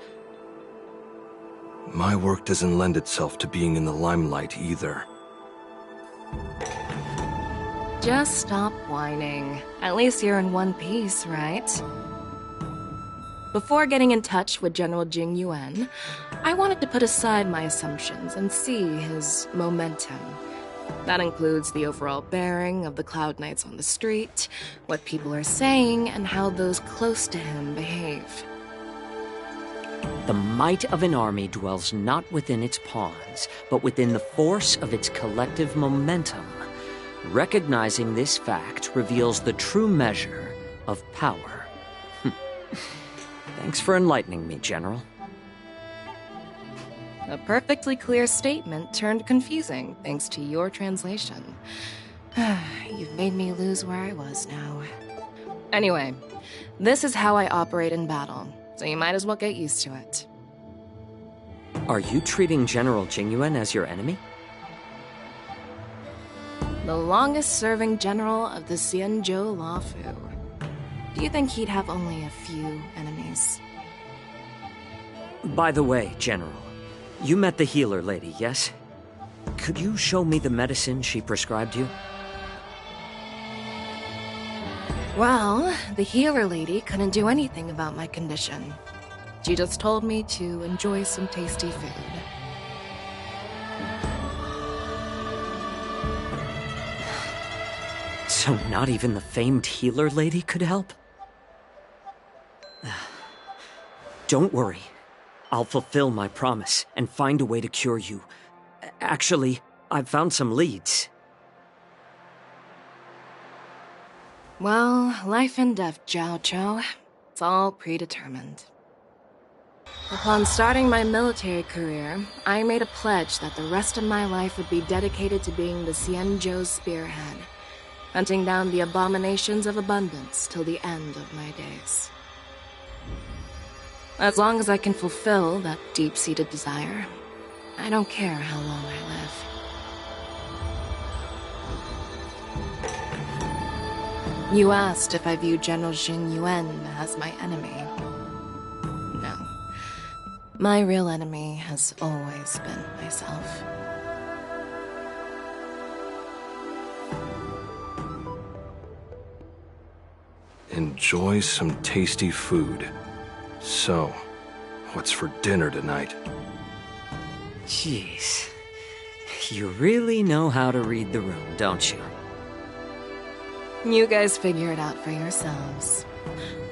My work doesn't lend itself to being in the limelight either. Just stop whining. At least you're in one piece, right? Before getting in touch with General Jing Yuan, I wanted to put aside my assumptions and see his momentum. That includes the overall bearing of the Cloud Knights on the street, what people are saying, and how those close to him behave. The might of an army dwells not within its pawns, but within the force of its collective momentum. Recognizing this fact reveals the true measure of power. Thanks for enlightening me, General. A perfectly clear statement turned confusing thanks to your translation. You've made me lose where I was now. Anyway, this is how I operate in battle, so you might as well get used to it. Are you treating General Jing Yuan as your enemy? The longest-serving general of the Xianzhou Luofu. Do you think he'd have only a few enemies? By the way, General, you met the healer lady, yes? Could you show me the medicine she prescribed you? Well, the healer lady couldn't do anything about my condition. She just told me to enjoy some tasty food. So not even the famed healer lady could help? Don't worry. I'll fulfill my promise and find a way to cure you. Actually, I've found some leads. Well, life and death, Jiao Chou. It's all predetermined. Upon starting my military career, I made a pledge that the rest of my life would be dedicated to being the Xianzhou spearhead, hunting down the abominations of abundance till the end of my days. As long as I can fulfill that deep-seated desire, I don't care how long I live. You asked if I view General Jing Yuan as my enemy. No. My real enemy has always been myself. Enjoy some tasty food. So, what's for dinner tonight? Jeez. You really know how to read the room, don't you? You guys figure it out for yourselves.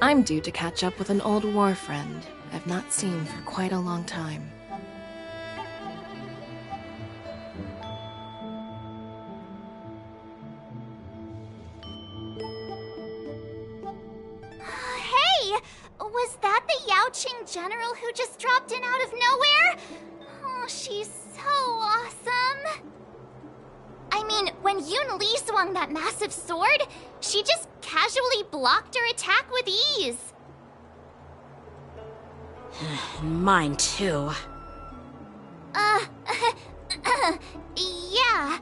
I'm due to catch up with an old war friend I've not seen for quite a long time. Hey! Was that the Yaoqing general who just dropped in out of nowhere? Oh, she's so awesome. I mean, when Yun Li swung that massive sword, she just casually blocked her attack with ease. Mine too. Yeah.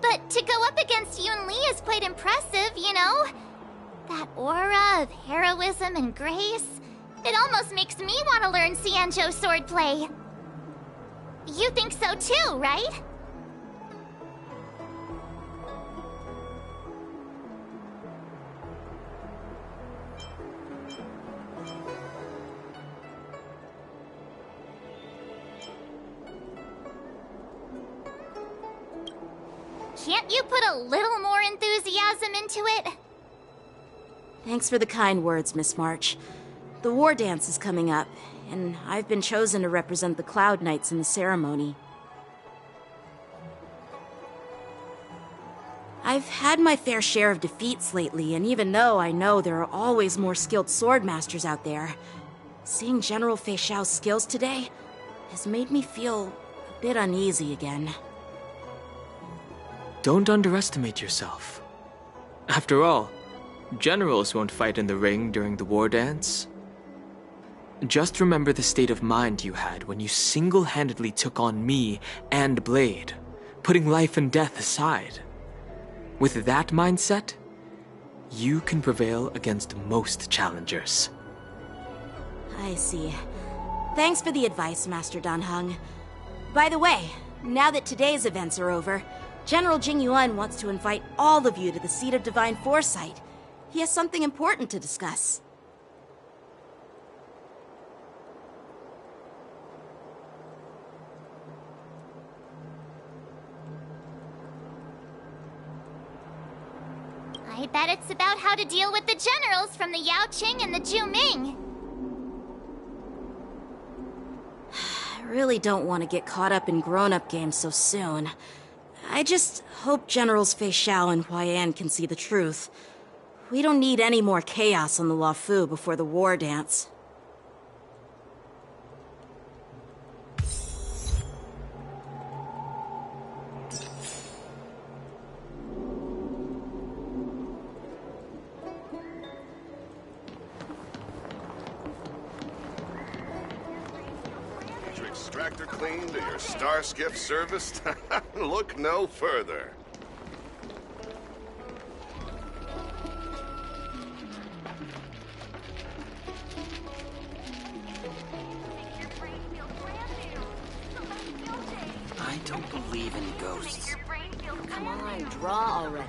But to go up against Yun Li is quite impressive, you know? That aura of heroism and grace. It almost makes me want to learn Xianzhou swordplay. You think so too, right? Can't you put a little more enthusiasm into it? Thanks for the kind words, Miss March. The war dance is coming up, and I've been chosen to represent the Cloud Knights in the ceremony. I've had my fair share of defeats lately, and even though I know there are always more skilled swordmasters out there, seeing General Fei Xiao's skills today has made me feel a bit uneasy again. Don't underestimate yourself. After all, generals won't fight in the ring during the war dance. Just remember the state of mind you had when you single-handedly took on me and Blade, putting life and death aside. With that mindset, you can prevail against most challengers. I see. Thanks for the advice, Master Dan Heng. By the way, now that today's events are over, General Jing Yuan wants to invite all of you to the Seat of Divine Foresight. He has something important to discuss. I bet it's about how to deal with the generals from the Yaoqing and the Juming. I really don't want to get caught up in grown-up games so soon. I just hope Generals Fei Xiao and Huaiyan can see the truth. We don't need any more chaos on the Luofu before the war dance. Your extractor cleaned or your star skiff serviced? Look no further. I don't believe in ghosts. Come on, draw already.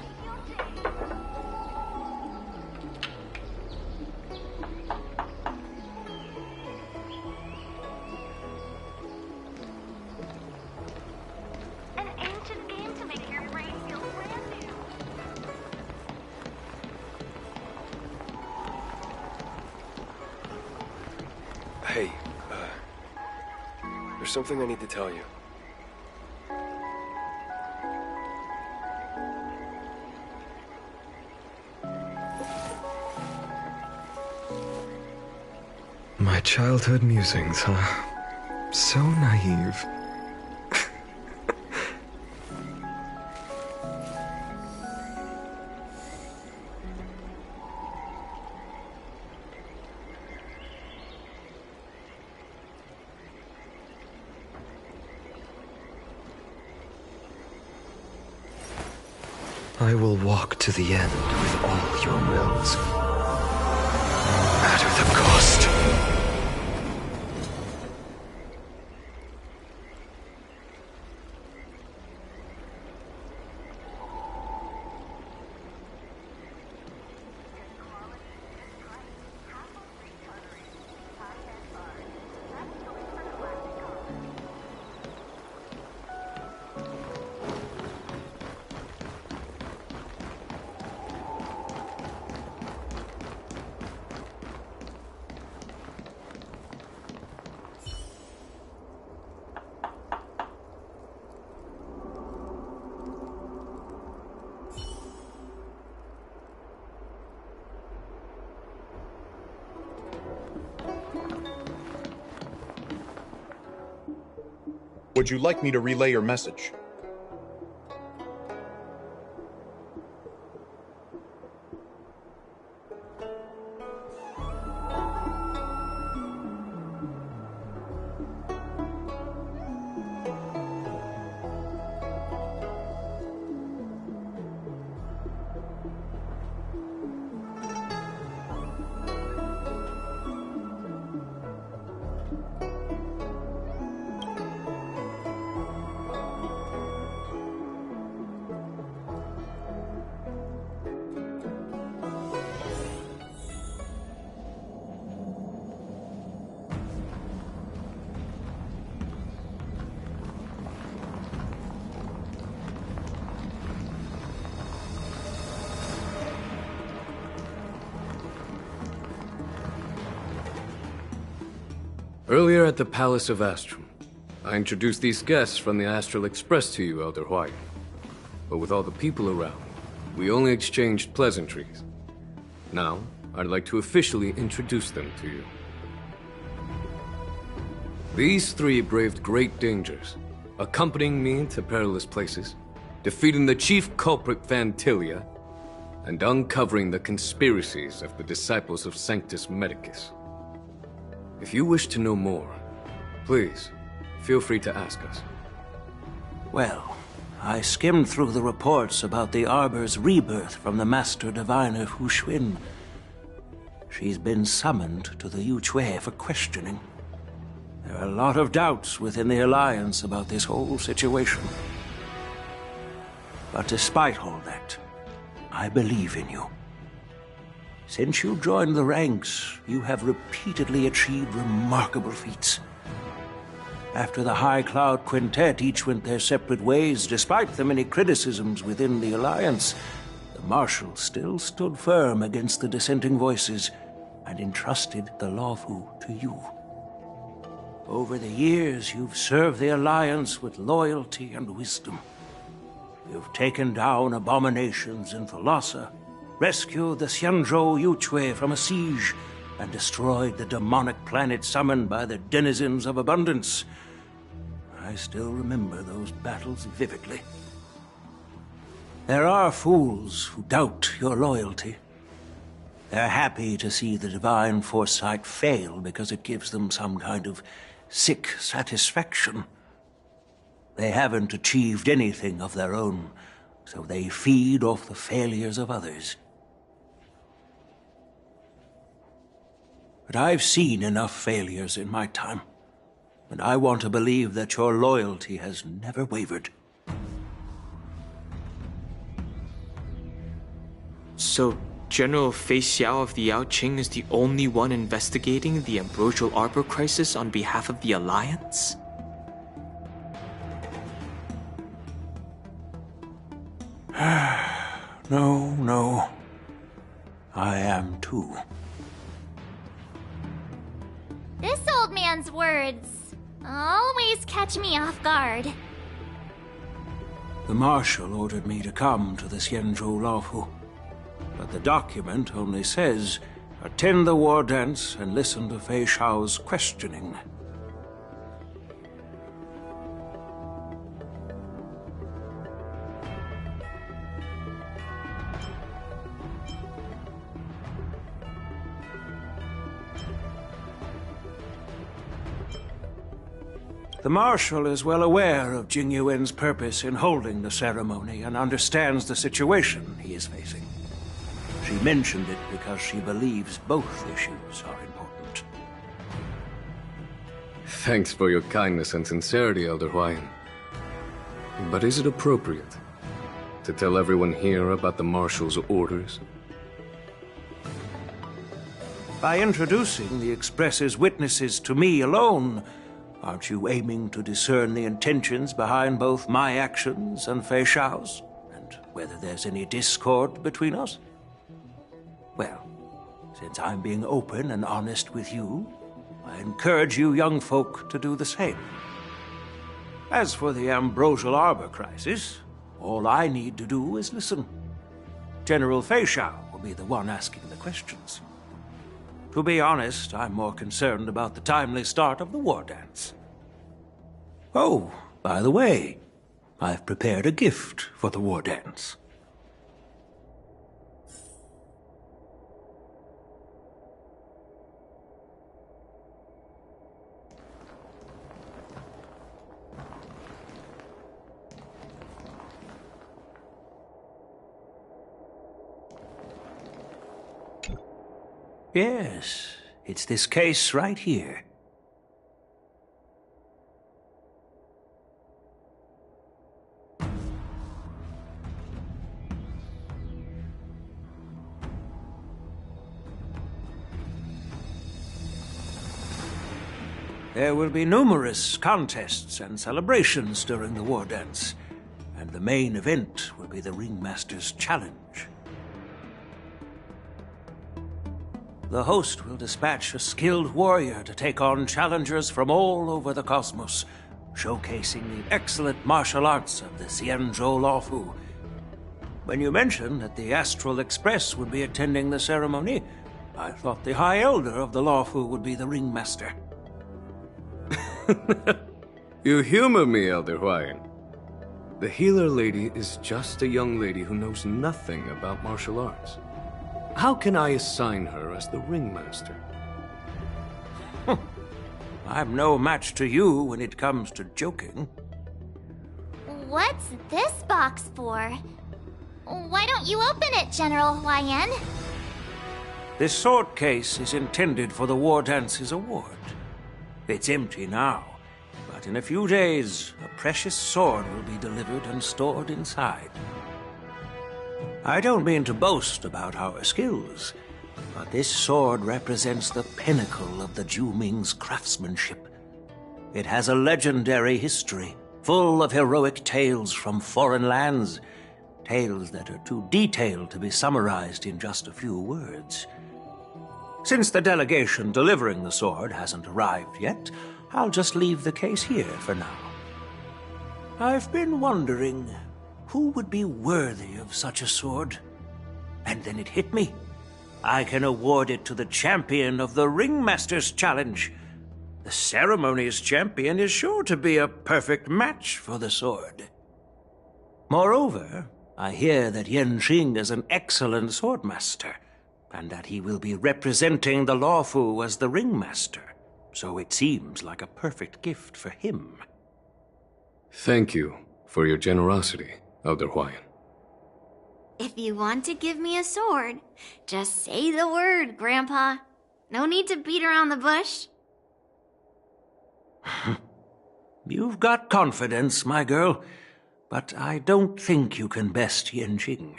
An ancient game to make your brain feel brand new. Hey, there's something I need to tell you. My childhood musings, huh? So naive. I will walk to the end with all your wills. No matter the cost. Would you like me to relay your message? Earlier at the Palace of Astrum, I introduced these guests from the Astral Express to you, Elder White. But with all the people around, we only exchanged pleasantries. Now, I'd like to officially introduce them to you. These three braved great dangers, accompanying me to perilous places, defeating the chief culprit Vantilia, and uncovering the conspiracies of the disciples of Sanctus Medicus. If you wish to know more, please, feel free to ask us. Well, I skimmed through the reports about the Arbor's rebirth from the Master Diviner Hu Xuan. She's been summoned to the Yu Chui for questioning. There are a lot of doubts within the Alliance about this whole situation. But despite all that, I believe in you. Since you joined the ranks, you have repeatedly achieved remarkable feats. After the High Cloud Quintet each went their separate ways, despite the many criticisms within the Alliance, the Marshal still stood firm against the dissenting voices and entrusted the Lawfu to you. Over the years, you've served the Alliance with loyalty and wisdom. You've taken down abominations in Thalassa, rescued the Xianzhou Yu Chui from a siege, and destroyed the demonic planet summoned by the denizens of abundance. I still remember those battles vividly. There are fools who doubt your loyalty. They're happy to see the divine foresight fail because it gives them some kind of sick satisfaction. They haven't achieved anything of their own, so they feed off the failures of others. But I've seen enough failures in my time, and I want to believe that your loyalty has never wavered. So, General Fei Xiao of the Yaoqing is the only one investigating the Ambrosial Arbor crisis on behalf of the Alliance? No. I am too. This old man's words always catch me off guard. The Marshal ordered me to come to the Xianzhou Lawfu, but the document only says, attend the war dance and listen to Fei Xiao's questioning. The Marshal is well aware of Jing Yuan's purpose in holding the ceremony and understands the situation he is facing. She mentioned it because she believes both issues are important. Thanks for your kindness and sincerity, Elder Huayan. But is it appropriate to tell everyone here about the Marshal's orders? By introducing the Express's witnesses to me alone, aren't you aiming to discern the intentions behind both my actions and Fei Xiao's? And whether there's any discord between us? Well, since I'm being open and honest with you, I encourage you young folk to do the same. As for the Ambrosial Arbor crisis, all I need to do is listen. General Fei Xiao will be the one asking the questions. To be honest, I'm more concerned about the timely start of the war dance. Oh, By the way, I've prepared a gift for the wardance. Yes, it's this case right here. There will be numerous contests and celebrations during the war dance, and the main event will be the Ringmaster's Challenge. The host will dispatch a skilled warrior to take on challengers from all over the cosmos, showcasing the excellent martial arts of the Xianzhou Luofu. When you mentioned that the Astral Express would be attending the ceremony, I thought the High Elder of the Luofu would be the Ringmaster. You humor me, Elder Huayan. The healer lady is just a young lady who knows nothing about martial arts. How can I assign her as the ringmaster? I'm no match to you when it comes to joking. What's this box for? Why don't you open it, General Huayan? This sword case is intended for the War Dance's award. It's empty now, but in a few days, a precious sword will be delivered and stored inside. I don't mean to boast about our skills, but this sword represents the pinnacle of the Zhu-Ming's craftsmanship. It has a legendary history, full of heroic tales from foreign lands, tales that are too detailed to be summarized in just a few words. Since the delegation delivering the sword hasn't arrived yet, I'll just leave the case here for now. I've been wondering who would be worthy of such a sword. And then it hit me. I can award it to the champion of the Ringmaster's Challenge. The ceremony's champion is sure to be a perfect match for the sword. Moreover, I hear that Yanqing is an excellent swordmaster, and that he will be representing the Luofu as the Ringmaster, so it seems like a perfect gift for him. Thank you for your generosity, Elder Huayan. If you want to give me a sword, just say the word, Grandpa. No need to beat around the bush. You've got confidence, my girl, but I don't think you can best Yanqing.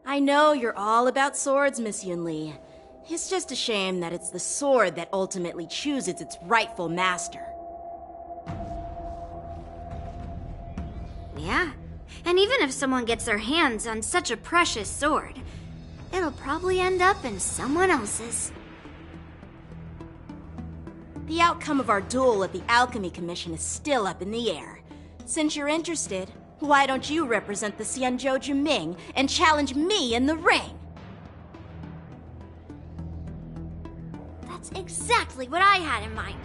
I know you're all about swords, Miss Yunli. It's just a shame that it's the sword that ultimately chooses its rightful master. Yeah, and even if someone gets their hands on such a precious sword, it'll probably end up in someone else's. The outcome of our duel at the Alchemy Commission is still up in the air. Since you're interested, why don't you represent the Xianzhou Juming and challenge me in the ring? That's exactly what I had in mind.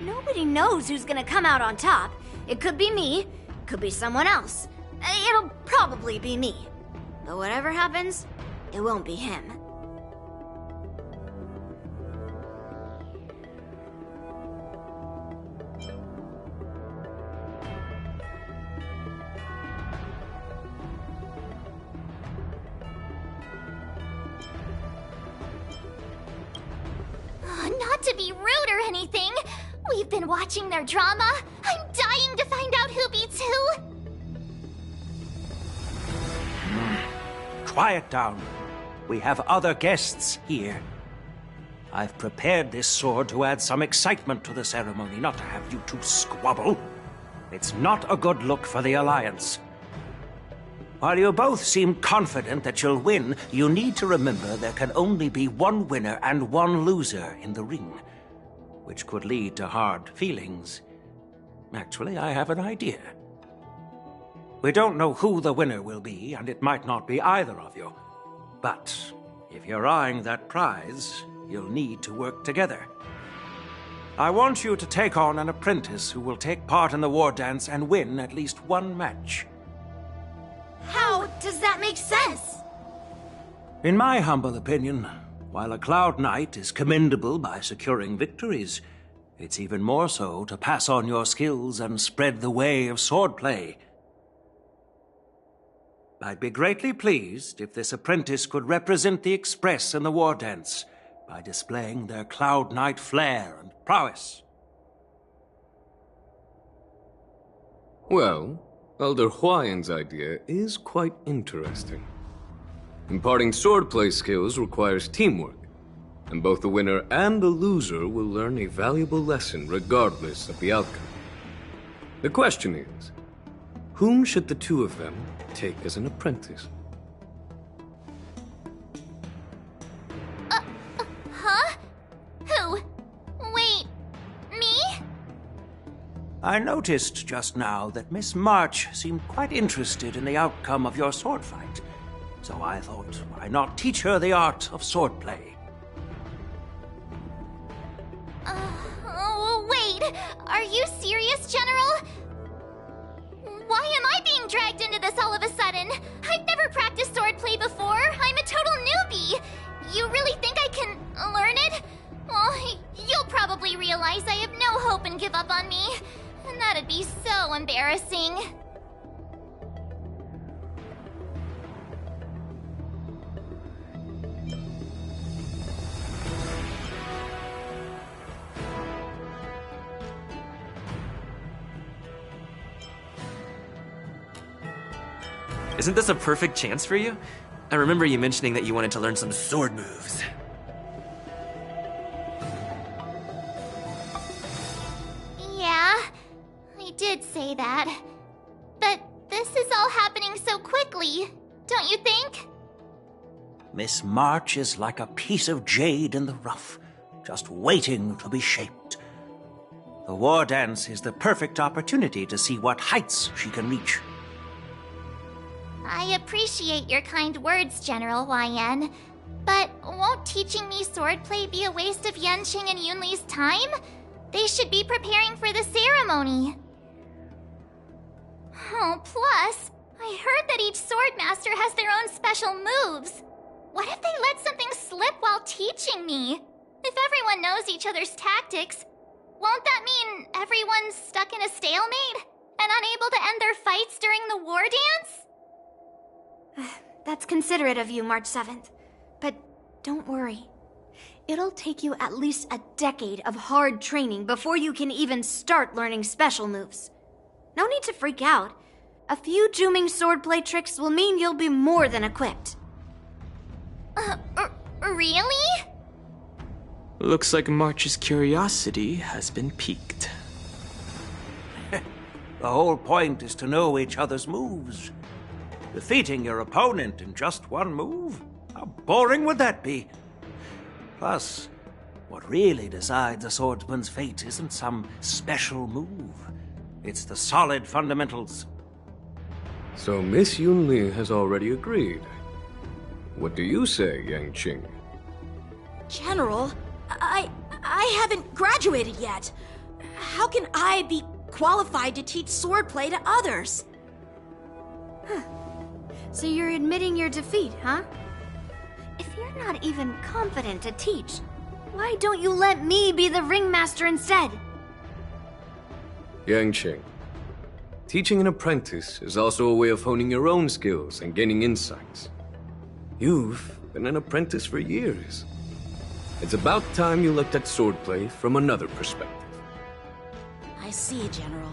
Nobody knows who's gonna come out on top. It could be me, could be someone else. It'll probably be me. But whatever happens, it won't be him. Not to be rude or anything, we've been watching their drama. I'm dying to find out who beats who. Quiet down. We have other guests here. I've prepared this sword to add some excitement to the ceremony, not to have you two squabble. It's not a good look for the Alliance. While you both seem confident that you'll win, you need to remember there can only be one winner and one loser in the ring, which could lead to hard feelings. Actually, I have an idea. We don't know who the winner will be, and it might not be either of you. But if you're eyeing that prize, you'll need to work together. I want you to take on an apprentice who will take part in the war dance and win at least one match. How does that make sense? In my humble opinion, while a Cloud Knight is commendable by securing victories, it's even more so to pass on your skills and spread the way of swordplay. I'd be greatly pleased if this apprentice could represent the Express in the war dance by displaying their Cloud Knight flair and prowess. Well, Elder Huayan's idea is quite interesting. Imparting swordplay skills requires teamwork, and both the winner and the loser will learn a valuable lesson regardless of the outcome. The question is, whom should the two of them take as an apprentice? Huh? Who? Wait, me? I noticed just now that Miss March seemed quite interested in the outcome of your sword fight, so I thought, why not teach her the art of swordplay? Wait, are you serious, General? Why am I being dragged into this all of a sudden? I've never practiced swordplay before. I'm a total newbie. You really think I can learn it? Well, you'll probably realize I have no hope and give up on me. And that'd be so embarrassing. Isn't this a perfect chance for you? I remember you mentioning that you wanted to learn some sword moves. Yeah, I did say that. But this is all happening so quickly, don't you think? Miss March is like a piece of jade in the rough, just waiting to be shaped. The war dance is the perfect opportunity to see what heights she can reach. I appreciate your kind words, General Huayan. But won't teaching me swordplay be a waste of Yanqing and Yunli's time? They should be preparing for the ceremony. Oh, plus, I heard that each swordmaster has their own special moves. What if they let something slip while teaching me? If everyone knows each other's tactics, won't that mean everyone's stuck in a stalemate and unable to end their fights during the war dance? That's considerate of you, March 7th. But don't worry. It'll take you at least a decade of hard training before you can even start learning special moves. No need to freak out. A few Juming swordplay tricks will mean you'll be more than equipped. Really? Looks like March's curiosity has been piqued. The whole point is to know each other's moves. Defeating your opponent in just one move? How boring would that be? Plus, what really decides a swordsman's fate isn't some special move. It's the solid fundamentals. So Miss Yunli has already agreed. What do you say, Yanqing? General, I haven't graduated yet. How can I be qualified to teach swordplay to others? So you're admitting your defeat, huh? If you're not even confident to teach, why don't you let me be the ringmaster instead? Yanqing, teaching an apprentice is also a way of honing your own skills and gaining insights. You've been an apprentice for years. It's about time you looked at swordplay from another perspective. I see, General.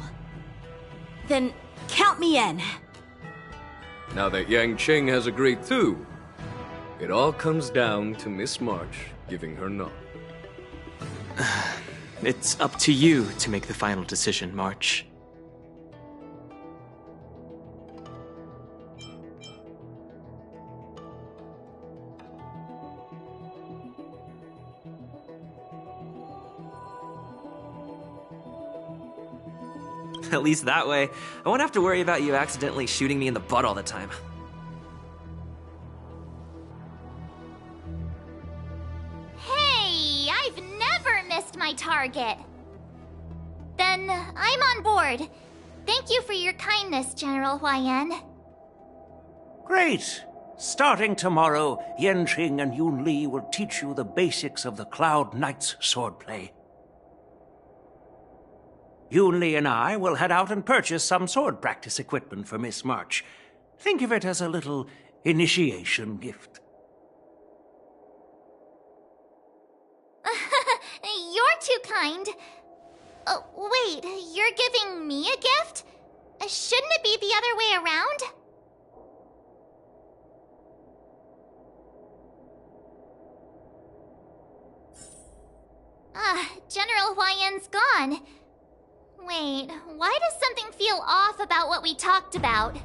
Then count me in. Now that Yanqing has agreed too, it all comes down to Miss March giving her nod. It's up to you to make the final decision, March. At least that way, I won't have to worry about you accidentally shooting me in the butt all the time. Hey, I've never missed my my target. Then I'm on board. Thank you for your kindness, General Huayan. Great! Starting tomorrow, Yenqing and Yun Li will teach you the basics of the Cloud Knight's swordplay. Yun Li and I will head out and purchase some sword practice equipment for Miss March. Think of it as a little initiation gift. You're too kind. Wait, you're giving me a gift? Shouldn't it be the other way around? General Huayan's gone. Wait, why does something feel off about what we talked about?